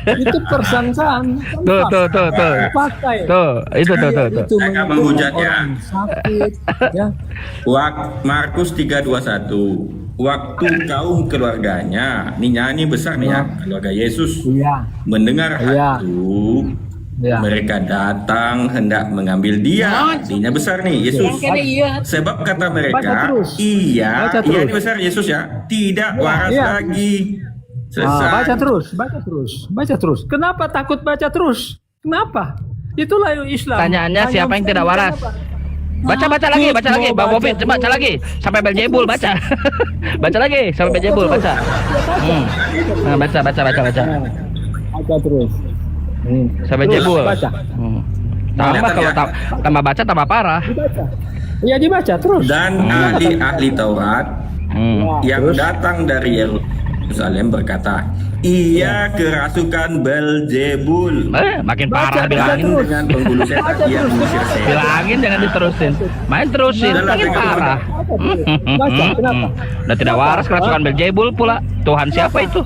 Itu persangkaan. Tuh. Pakai. Itu. Itu Saya menghujatnya. Sakit, ya. Markus 3:21. Waktu kaum keluarganya, ini nyanyi besar nih ya, keluarga Yesus mendengar hal itu, mereka datang hendak mengambil dia. Artinya besar nih Yesus. Sebab kata mereka, iya ini besar Yesus ya, tidak waras lagi. Baca terus. Kenapa takut baca terus? Kenapa? Itulah Islam. Pertanyaannya siapa yang tidak waras? Baca lagi, Bang Bobi, coba baca lagi sampai Beljebul baca. Baca lagi sampai Beljebul baca. Nah, baca. Baca terus. Sampai Beljebul. Baca. Tambah kalau tambah baca tambah parah. Iya dibaca terus. Dan ahli Taurat yang datang dari Yerusalem berkata, ia kerasukan Beelzebul. Makin parah bilangin dengan penghulu setan yang mengusir setan. Bilangin jangan diterusin. Main terusin makin parah. Kenapa? Udah tidak waras kerasukan Beelzebul pula. Tuhan siapa itu?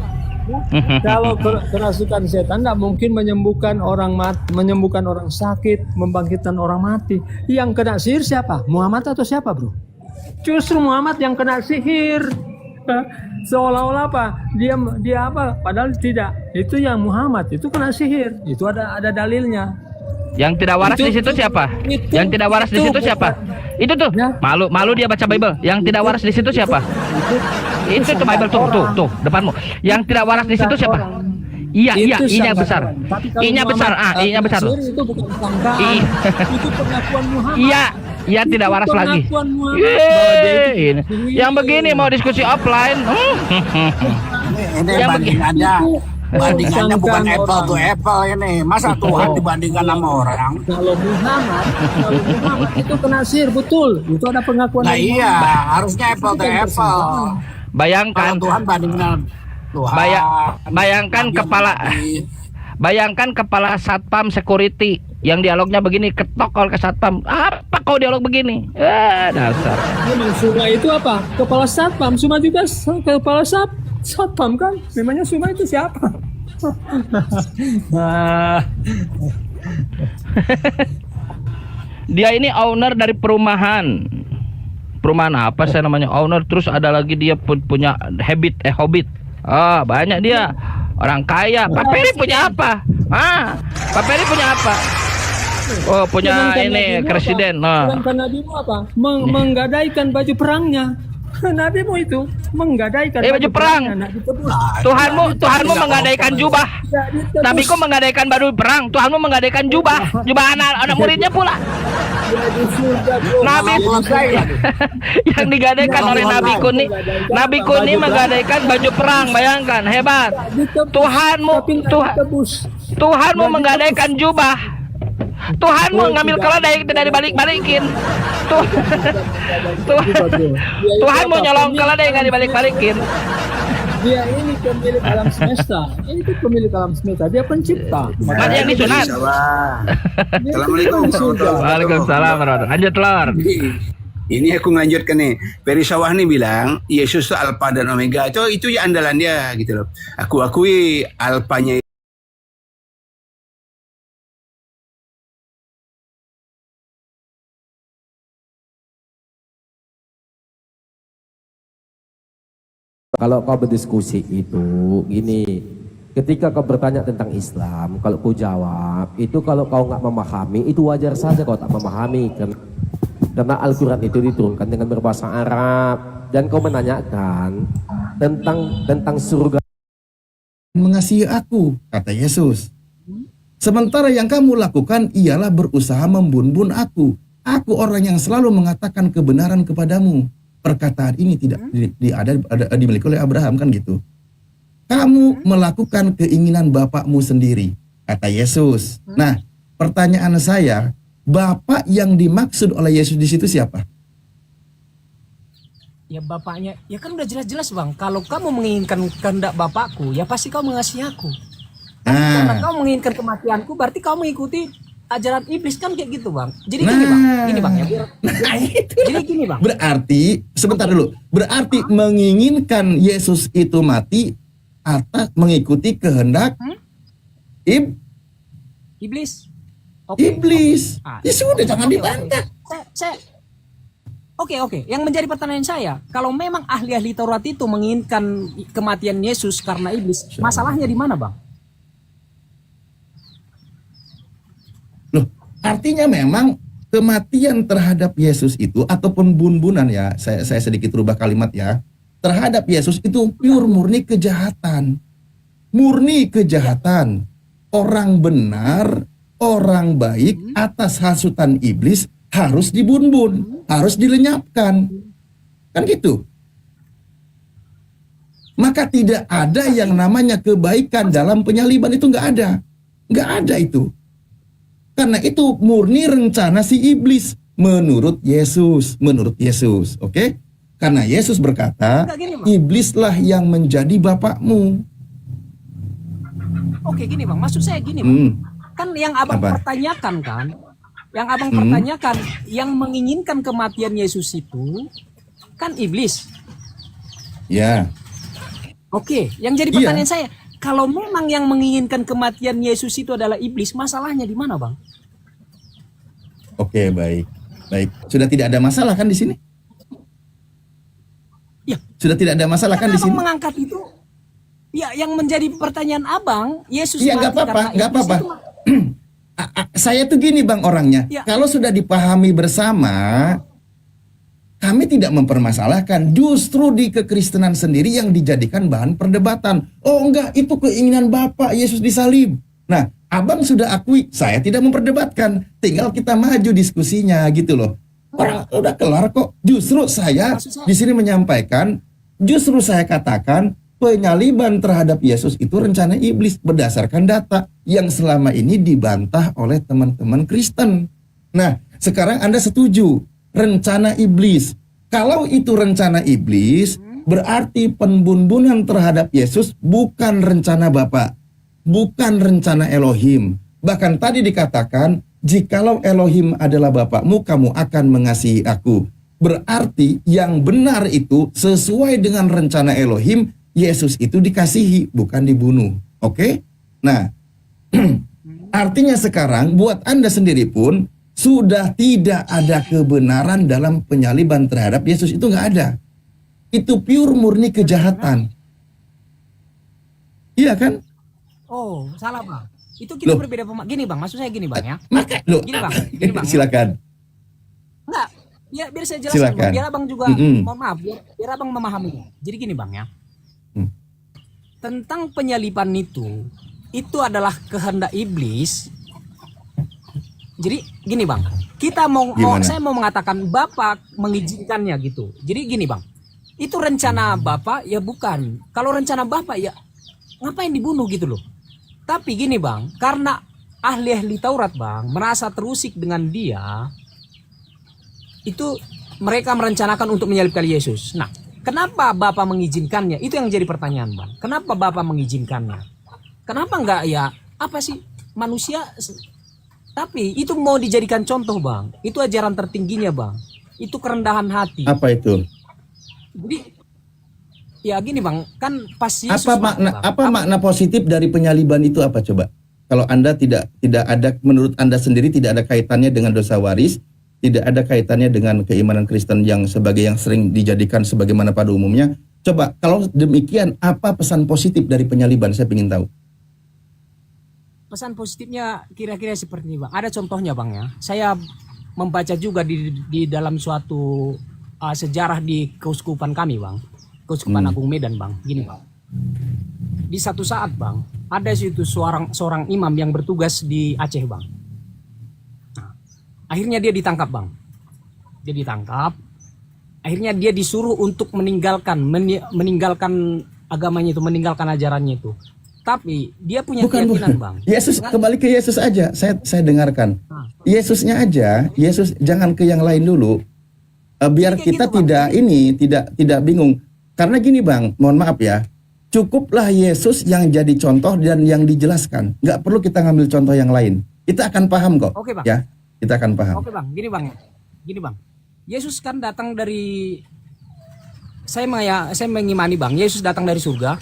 Kalau kerasukan setan tidak mungkin menyembuhkan orang mati, menyembuhkan orang sakit, membangkitkan orang mati. Yang kena sihir siapa? Muhammad atau siapa, bro? Justru Muhammad yang kena sihir. Seolah-olah apa? Dia apa? Padahal tidak. Itu yang Muhammad itu kena sihir. Itu ada dalilnya. Yang tidak waras di situ siapa? Yang tidak waras di situ siapa? Itu tuh. Malu dia baca Bible. Yang tidak waras di situ siapa? Itu tuh Bible tuh depanmu. Yang tidak waras di situ siapa? Iya, I-nya besar. I-nya besar. I-nya besar. Itu bukan sangkaan. Itu pengakuan Muhammad. Iya tidak waras lagi. Yang begini mau diskusi offline. Ini bandingannya bukan apple to apple ini. Masa Tuhan dibandingkan sama orang? Kalau Muhammad itu kena sihir betul. Itu ada pengakuan. Nah iya, harusnya apple to apple. Bayangkan Tuhan bandingkan Tuhan. Bayangkan kepala satpam security yang dialognya begini, ketok kalau ke satpam. Apa kau dialog begini? Dasar. Suma itu apa? Kepala satpam. Suma juga kepala satpam kan? Memangnya Suma itu siapa? Dia ini owner dari perumahan. Perumahan apa saya namanya? Owner. Terus ada lagi dia punya hobbit. Banyak dia. Orang kaya. Pak Peri punya apa? Pak Peri punya apa? Oh, punya ini presiden. Sedangkan Nabimu apa? Menggadaikan baju perangnya. Nabimu itu menggadaikan baju perang. Tuhanmu menggadaikan jubah. Nabiku menggadaikan baju perang. Tuhanmu menggadaikan jubah. Jubah anak muridnya pula. Nabi yang digadaikan oleh Nabi Kuni menggadaikan baju perang. Bayangkan, hebat. Tuhanmu Tuhan mau menggadaikan jubah. Tuhan mau ngambil keledai dari balik-balikin. Tuhan mau nyolong keledai nggak dibalik-balikin. Dia ini pemilik alam semesta. Ini tuh pemilik alam semesta. Dia pencipta. Makanya yang disunat. Assalamualaikum. Waalaikumsalam warahmatullahi. Lanjut Lor. Ini aku melanjutkan nih. Peri Sawah nih bilang Yesus itu Alfa dan Omega. Itu ya andalan dia gitu loh. Aku akui Alfanya. Kalau kau berdiskusi itu gini, ketika kau bertanya tentang Islam, kalau kau jawab itu, kalau kau nggak memahami itu wajar saja kau tak memahami, karena Al-Quran itu diturunkan dengan berbahasa Arab, dan kau menanyakan tentang surga. Mengasihi aku, kata Yesus. Sementara yang kamu lakukan ialah berusaha membun-bun aku. Aku orang yang selalu mengatakan kebenaran kepadamu. Perkataan ini tidak dimiliki oleh Abraham, kan gitu. Kamu melakukan keinginan bapakmu sendiri, kata Yesus. Nah, pertanyaan saya, bapak yang dimaksud oleh Yesus di situ siapa? Ya bapaknya, ya kan udah jelas-jelas bang. Kalau kamu menginginkan kehendak bapakku, ya pasti kau mengasihi aku. Karena kau menginginkan kematianku, berarti kau mengikuti ajaran iblis, kan kayak gitu bang. Jadi gini bang ya. Jadi gini bang. Berarti sebentar dulu. Berarti menginginkan Yesus itu mati atas mengikuti kehendak iblis. Iblis. Ya sudah, jangan dibantah. Oke. Yang menjadi pertanyaan saya, kalau memang ahli-ahli Taurat itu menginginkan kematian Yesus karena iblis, masalahnya di mana bang? Artinya memang kematian terhadap Yesus itu, ataupun bun-bunan ya, saya sedikit rubah kalimat ya, terhadap Yesus itu pure murni kejahatan. Murni kejahatan. Orang benar, orang baik atas hasutan iblis harus dibun-bun, harus dilenyapkan. Kan gitu. Maka tidak ada yang namanya kebaikan dalam penyaliban, itu nggak ada. Nggak ada itu. Karena itu murni rencana si iblis menurut Yesus, oke? Karena Yesus berkata, iblislah yang menjadi bapakmu. Oke, gini bang, maksud saya gini bang. Kan yang abang pertanyakan kan, pertanyakan, yang menginginkan kematian Yesus itu kan iblis. Ya. Oke, yang jadi pertanyaan saya, kalau memang yang menginginkan kematian Yesus itu adalah iblis, masalahnya di mana, bang? Oke, baik. Sudah tidak ada masalah kan di sini? Ya. Sudah tidak ada masalah kan di sini? Mengangkat itu, ya, yang menjadi pertanyaan abang, Yesus. Iya, nggak apa-apa. Saya tuh gini bang orangnya. Ya. Kalau sudah dipahami bersama, kami tidak mempermasalahkan. Justru di kekristenan sendiri yang dijadikan bahan perdebatan. Oh enggak, itu keinginan Bapak Yesus disalib. Nah, abang sudah akui, saya tidak memperdebatkan. Tinggal kita maju diskusinya gitu loh. Orang udah kelar kok. Justru saya di sini menyampaikan, justru saya katakan penyaliban terhadap Yesus itu rencana iblis berdasarkan data yang selama ini dibantah oleh teman-teman Kristen. Nah, sekarang Anda setuju rencana iblis. Kalau itu rencana iblis, berarti penbun-bunan terhadap Yesus bukan rencana Bapa, bukan rencana Elohim. Bahkan tadi dikatakan, jikalau Elohim adalah Bapakmu, kamu akan mengasihi aku. Berarti yang benar itu sesuai dengan rencana Elohim, Yesus itu dikasihi, bukan dibunuh. Oke? Nah, artinya sekarang buat Anda sendiri pun, sudah tidak ada kebenaran dalam penyaliban terhadap Yesus, itu nggak ada. Itu pure murni kejahatan. Iya kan? Oh, salah bang. Itu kita berbeda pemahaman. Gini bang, maksud saya gini bang ya. Gini bang. Silakan. Enggak, biar saya jelaskan. Silakan. Biar abang juga, mohon maaf, biar abang memahaminya. Jadi gini bang ya. Tentang penyaliban itu adalah kehendak iblis. Jadi gini bang, saya mau mengatakan Bapak mengizinkannya gitu. Jadi gini bang, itu rencana Bapak ya bukan. Kalau rencana Bapak ya ngapain dibunuh gitu loh. Tapi gini bang, karena ahli-ahli Taurat bang merasa terusik dengan dia, itu mereka merencanakan untuk menyalibkan Yesus. Nah, kenapa Bapak mengizinkannya? Itu yang jadi pertanyaan bang. Kenapa Bapak mengizinkannya? Kenapa enggak ya? Apa sih manusia? Tapi itu mau dijadikan contoh bang. Itu ajaran tertingginya bang. Itu kerendahan hati. Apa itu? Jadi ya gini bang, kan pas Yesus Apa makna positif dari penyaliban itu apa coba? Kalau Anda tidak ada, menurut Anda sendiri tidak ada kaitannya dengan dosa waris, tidak ada kaitannya dengan keimanan Kristen yang sering dijadikan sebagaimana pada umumnya. Coba kalau demikian, apa pesan positif dari penyaliban? Saya ingin tahu. Pesan positifnya kira-kira seperti ini bang. Ada contohnya bang ya. Saya membaca juga di dalam suatu sejarah di keuskupan kami bang. Keuskupan Agung Medan bang. Gini bang. Di satu saat bang, ada situ seorang imam yang bertugas di Aceh bang. Akhirnya dia ditangkap bang. Dia ditangkap. Akhirnya dia disuruh untuk meninggalkan agamanya itu, meninggalkan ajarannya itu. Tapi dia punya keyakinan bang. Yesus, kembali ke Yesus aja. Saya dengarkan. Yesusnya aja. Yesus, jangan ke yang lain dulu. Biar kita gitu, tidak bingung. Karena gini bang, mohon maaf ya. Cukuplah Yesus yang jadi contoh dan yang dijelaskan. Nggak perlu kita ngambil contoh yang lain. Kita akan paham kok. Oke bang. Ya. Kita akan paham. Oke bang, gini bang, Yesus kan datang dari, saya mengimani bang, Yesus datang dari surga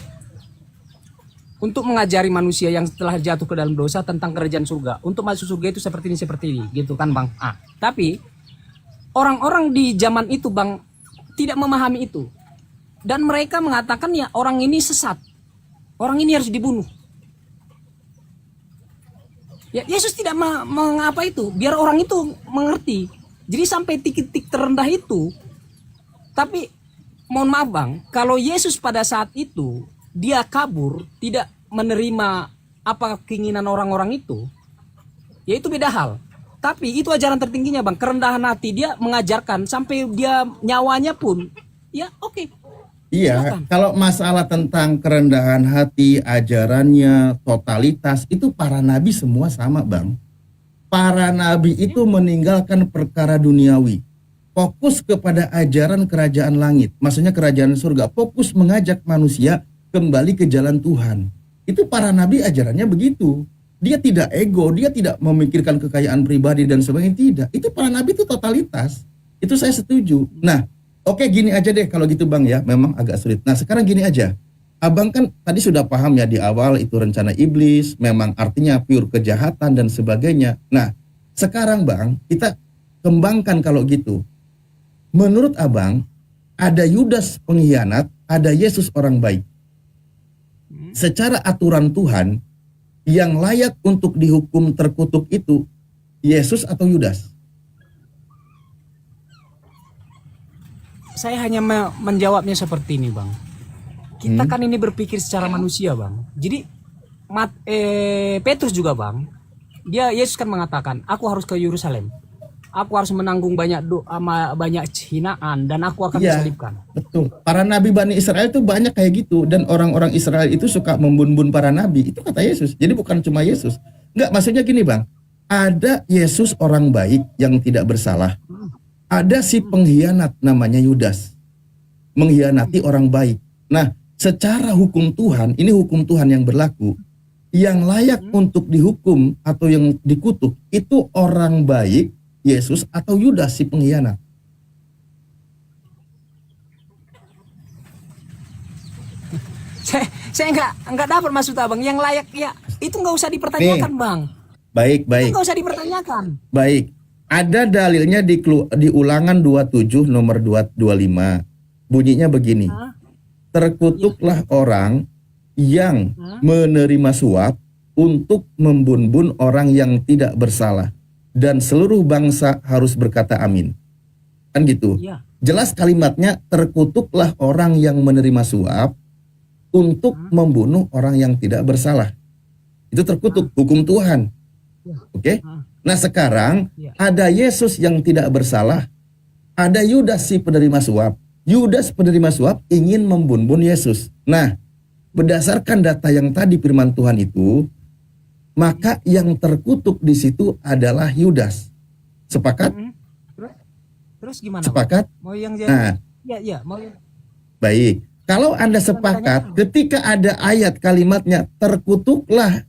untuk mengajari manusia yang telah jatuh ke dalam dosa tentang kerajaan surga. Untuk masuk surga itu seperti ini, gitu kan bang. Tapi orang-orang di zaman itu bang tidak memahami itu, dan mereka mengatakan ya orang ini sesat, orang ini harus dibunuh. Ya, Yesus tidak mengapa itu, biar orang itu mengerti. Jadi sampai titik terendah itu. Tapi mohon maaf bang, kalau Yesus pada saat itu dia kabur, tidak menerima apa keinginan orang-orang itu, ya itu beda hal. Tapi itu ajaran tertingginya bang, kerendahan hati. Dia mengajarkan sampai dia nyawanya pun, ya oke. Iya, silakan. Kalau masalah tentang kerendahan hati, ajarannya, totalitas, itu para nabi semua sama bang. Para nabi itu meninggalkan perkara duniawi, fokus kepada ajaran kerajaan langit, maksudnya kerajaan surga, fokus mengajak manusia kembali ke jalan Tuhan. Itu para nabi ajarannya begitu. Dia tidak ego, dia tidak memikirkan kekayaan pribadi dan sebagainya, tidak. Itu para nabi itu totalitas. Itu saya setuju. Nah, oke, gini aja deh kalau gitu bang ya, memang agak sulit. Nah sekarang gini aja, abang kan tadi sudah paham ya di awal itu rencana iblis, memang artinya pure kejahatan dan sebagainya. Nah sekarang bang, kita kembangkan kalau gitu. Menurut abang, ada Yudas pengkhianat, ada Yesus orang baik. Secara aturan Tuhan, yang layak untuk dihukum terkutuk itu Yesus atau Yudas? Saya hanya menjawabnya seperti ini bang. Kita kan ini berpikir secara manusia bang. Jadi Petrus juga bang. Yesus kan mengatakan, aku harus ke Yerusalem. Aku harus menanggung banyak hinaan dan aku akan disalibkan. Betul. Para nabi Bani Israel itu banyak kayak gitu, dan orang-orang Israel itu suka membun-bun para nabi. Itu kata Yesus. Jadi bukan cuma Yesus. Enggak, maksudnya gini bang. Ada Yesus orang baik yang tidak bersalah. Ada si pengkhianat namanya Yudas, mengkhianati orang baik. Nah, secara hukum Tuhan, ini hukum Tuhan yang berlaku, yang layak untuk dihukum atau yang dikutuk itu orang baik, Yesus atau Yudas si pengkhianat. Saya nggak dapat maksud abang. Yang layak ya itu nggak usah dipertanyakan bang. Baik. Nggak usah dipertanyakan. Baik. Ada dalilnya di Ulangan 27 nomor 225. Bunyinya begini. Terkutuklah orang yang menerima suap untuk membun-bun orang yang tidak bersalah, dan seluruh bangsa harus berkata amin. Kan gitu. Jelas kalimatnya, terkutuklah orang yang menerima suap untuk membunuh orang yang tidak bersalah. Itu terkutuk, hukum Tuhan. Oke? Nah sekarang ada Yesus yang tidak bersalah, ada Yudas si penerima suap. Yudas penerima suap ingin membun-bun Yesus. Nah berdasarkan data yang tadi firman Tuhan itu, maka yang terkutuk di situ adalah Yudas. Sepakat? Terus gimana? Sepakat? Bang? Mau yang Nah, ya, mau yang baik. Kalau Anda sepakat, ketika ada ayat kalimatnya terkutuklah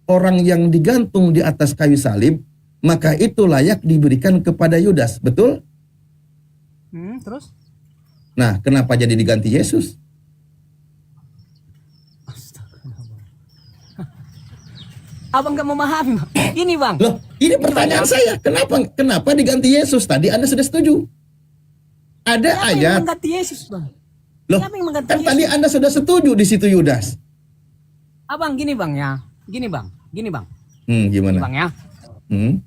orang yang digantung di atas kayu salib, maka itu layak diberikan kepada Yudas. Betul? Terus? Nah, kenapa jadi diganti Yesus? Abang nggak memahami, Bang. Ini, Bang. Loh, ini pertanyaan saya. Kenapa diganti Yesus? Tadi Anda sudah setuju. Ada Siapa ayat. yang mengganti Yesus, Bang? Loh, Siapa yang mengganti kan Yesus? tadi Anda sudah setuju di situ Yudas. Abang gini, Bang ya. Gini, Bang. Gimana? Gini, Bang ya. Hmm.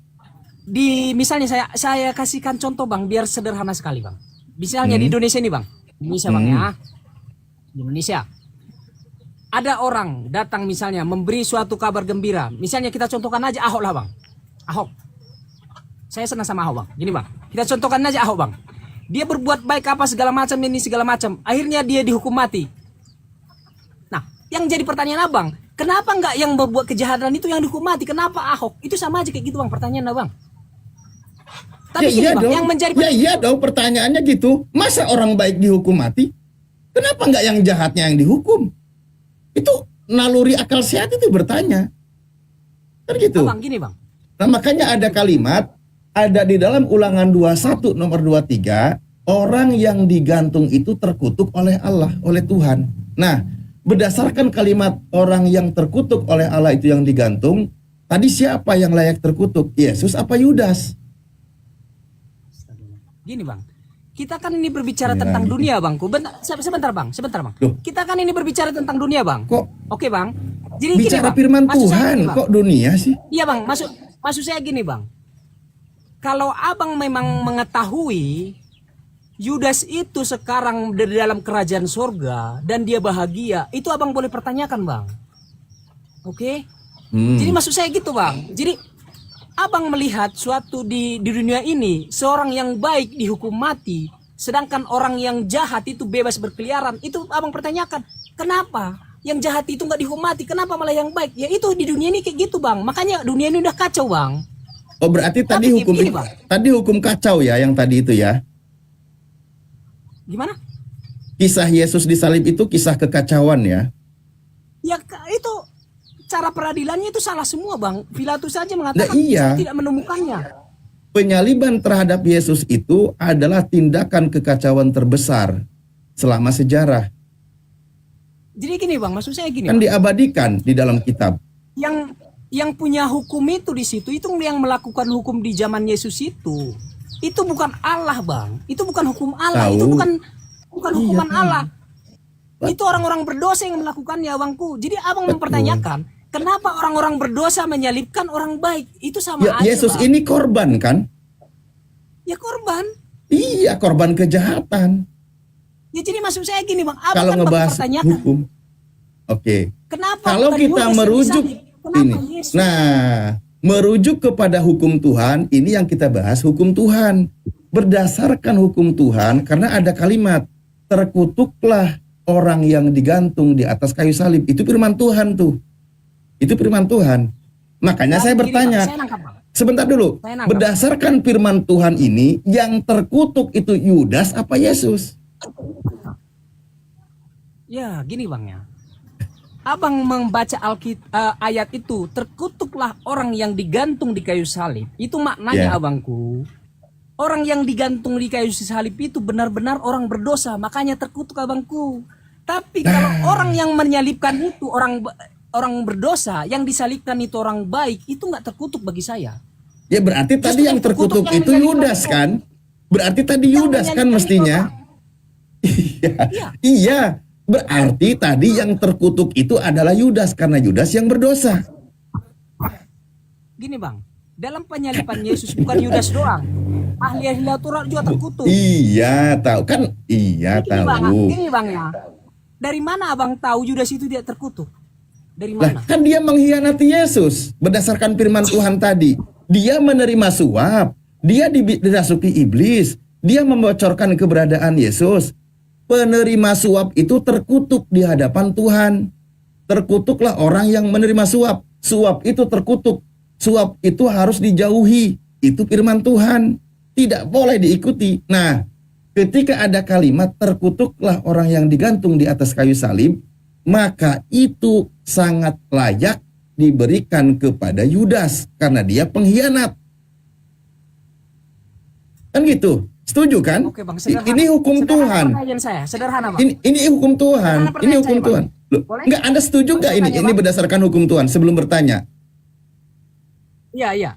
Di misalnya saya kasihkan contoh, Bang, biar sederhana sekali, Bang. Misalnya di Indonesia ini, Bang. Indonesia, Bang ya. Di Indonesia. Ada orang datang misalnya memberi suatu kabar gembira. Misalnya kita contohkan aja Ahok lah, Bang. Ahok. Saya senang sama Ahok, Bang. Gini, Bang. Kita contohkan aja Ahok, Bang. Dia berbuat baik apa segala macam ini segala macam. Akhirnya dia dihukum mati. Nah, yang jadi pertanyaan Abang, kenapa nggak yang berbuat kejahatan itu yang dihukum mati? Kenapa Ahok? Itu sama aja kayak gitu, Bang, pertanyaan Abang. Tapi Ya, gini, iya Bang, dong. yang menjadi Ya iya dong, pertanyaannya gitu. Masa orang baik dihukum mati? Kenapa nggak yang jahatnya yang dihukum? Itu naluri akal sehat itu bertanya. Kan gitu. Abang, gini, Bang. Nah, makanya ada kalimat, ada di dalam Ulangan 21 nomor 23, orang yang digantung itu terkutuk oleh Allah, oleh Tuhan. Nah, berdasarkan kalimat orang yang terkutuk oleh Allah itu yang digantung, tadi siapa yang layak terkutuk? Yesus apa Yudas? Gini, Bang. Kita kan ini berbicara tentang dunia, Bang. Sebentar, Bang. Loh. Kita kan ini berbicara tentang dunia, Bang. Kok Oke, Bang. Jadi bicara gini, Bang. firman Maksud saya Tuhan, gini, Bang. kok dunia sih? Iya, Bang. Maksud saya gini, Bang. Kalau Abang memang mengetahui Yudas itu sekarang di dalam kerajaan surga dan dia bahagia, itu Abang boleh pertanyakan, Bang. Oke? Jadi maksud saya gitu, Bang. Jadi Abang melihat suatu di dunia ini, seorang yang baik dihukum mati, sedangkan orang yang jahat itu bebas berkeliaran. Itu Abang pertanyakan, kenapa yang jahat itu nggak dihukum mati? Kenapa malah yang baik? Ya itu di dunia ini kayak gitu, Bang. Makanya dunia ini udah kacau, Bang. Oh, berarti tadi Tapi hukum gini, Bang. tadi hukum kacau ya yang tadi itu ya. Gimana? Kisah Yesus disalib itu kisah kekacauan ya. Ya itu cara peradilannya itu salah semua, Bang. Pilatus saja mengatakan Nah, iya. saya tidak menemukannya. Penyaliban terhadap Yesus itu adalah tindakan kekacauan terbesar selama sejarah. Jadi gini, Bang, maksud saya gini, Kan Bang. diabadikan di dalam kitab. Yang punya hukum itu di situ, itu yang melakukan hukum di zaman Yesus itu bukan Allah, Bang. Itu bukan hukum Allah, Tahu. itu bukan hukuman tahu. Allah. Itu orang-orang berdosa yang melakukannya, Bangku. Jadi Abang mempertanyakan, kenapa orang-orang berdosa menyalibkan orang baik? Itu sama Ya, aja, Yesus Bang. ini korban kan? Ya korban. Iya, korban kejahatan. Ya jadi maksud saya gini, Bang. Abang Kalau kan ngebahas mempertanyakan, hukum. Oke. kenapa Kalau bukan kita Yudas yang merujuk disalib? Kenapa ini. Yesus? Nah, merujuk kepada hukum Tuhan, ini yang kita bahas hukum Tuhan. Berdasarkan hukum Tuhan, karena ada kalimat, terkutuklah orang yang digantung di atas kayu salib. Itu firman Tuhan tuh. Itu firman Tuhan. Makanya saya Gini, bertanya, Bang, saya nangkap, Bang. sebentar dulu. Saya nangkap. Berdasarkan firman Tuhan ini, yang terkutuk itu Yudas apa Yesus? Ya, gini, Bang ya. Abang membaca ayat itu, terkutuklah orang yang digantung di kayu salib. Itu maknanya, Ya. Abangku. Orang yang digantung di kayu salib itu benar-benar orang berdosa, makanya terkutuk, Abangku. Tapi kalau orang yang menyalibkan itu orang berdosa, yang disalibkan itu orang baik, itu nggak terkutuk bagi saya. Ya berarti tadi yang terkutuk yang itu menyalibkan Yudas itu. kan? Berarti tadi Yudas kan menyalibkan mestinya. itu Iya. Berarti tadi yang terkutuk itu adalah Yudas karena Yudas yang berdosa. Gini, Bang, dalam penyaliban Yesus bukan Yudas doang. Ahli-ahli Taurat juga terkutuk. Iya, tahu kan? Iya, Gini, Bang, tahu. gini, Bang ya. Dari mana Abang tahu Yudas itu tidak terkutuk? Dari Lah, mana? kan dia mengkhianati Yesus berdasarkan firman Tuhan tadi. Dia menerima suap, dia dirasuki iblis, dia membocorkan keberadaan Yesus. Penerima suap itu terkutuk di hadapan Tuhan. Terkutuklah orang yang menerima suap. Suap itu terkutuk. Suap itu harus dijauhi. Itu firman Tuhan. Tidak boleh diikuti. Nah, ketika ada kalimat terkutuklah orang yang digantung di atas kayu salib, maka itu sangat layak diberikan kepada Yudas karena dia pengkhianat. Kan gitu. Setuju kan? Oke, Bang, sederhana. Ini hukum Tuhan. Pertanyaan saya, sederhana, Bang. Ini hukum Tuhan. Sederhana Ini pertanyaan hukum saya, Tuhan. Bang. Loh, Boleh? enggak, Anda setuju enggak Boleh ini? tanya, Ini Bang? berdasarkan hukum Tuhan sebelum bertanya. Iya.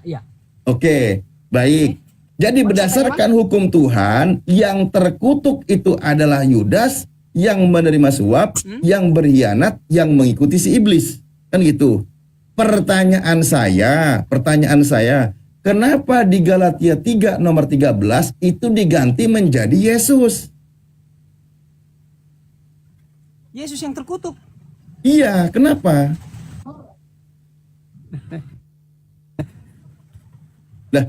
Oke, baik. Jadi berdasarkan hukum Tuhan, yang terkutuk itu adalah Yudas yang menerima suap, yang berkhianat, yang mengikuti si iblis. Kan gitu. Pertanyaan saya, kenapa di Galatia 3 nomor 13 itu diganti menjadi Yesus? Yesus yang terkutuk. Iya, kenapa? Nah,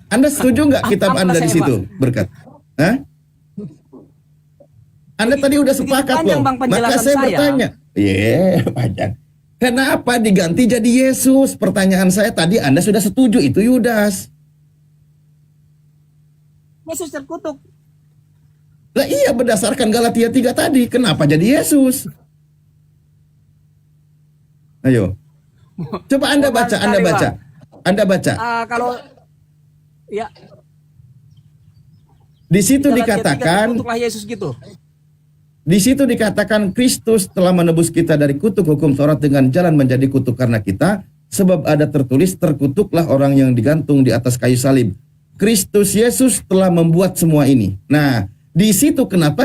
Anda setuju nggak kitab Apa Anda di saya, situ berkat? Hah? Anda tadi udah sepakat panjang, loh. Bang, Maka penjelasan saya saya. bertanya. Panjang. Kenapa diganti jadi Yesus? Pertanyaan saya tadi Anda sudah setuju itu Yudas. Yesus terkutuk. Lah iya berdasarkan Galatia 3 tadi. Kenapa jadi Yesus? Ayo. Coba Anda baca, Anda baca. Anda baca. Kalau ya Di situ Galatia 3 dikatakan, terkutuklah Yesus gitu. di situ dikatakan Kristus telah menebus kita dari kutuk hukum Taurat dengan jalan menjadi kutuk karena kita, sebab ada tertulis terkutuklah orang yang digantung di atas kayu salib. Kristus Yesus telah membuat semua ini. Nah, di situ kenapa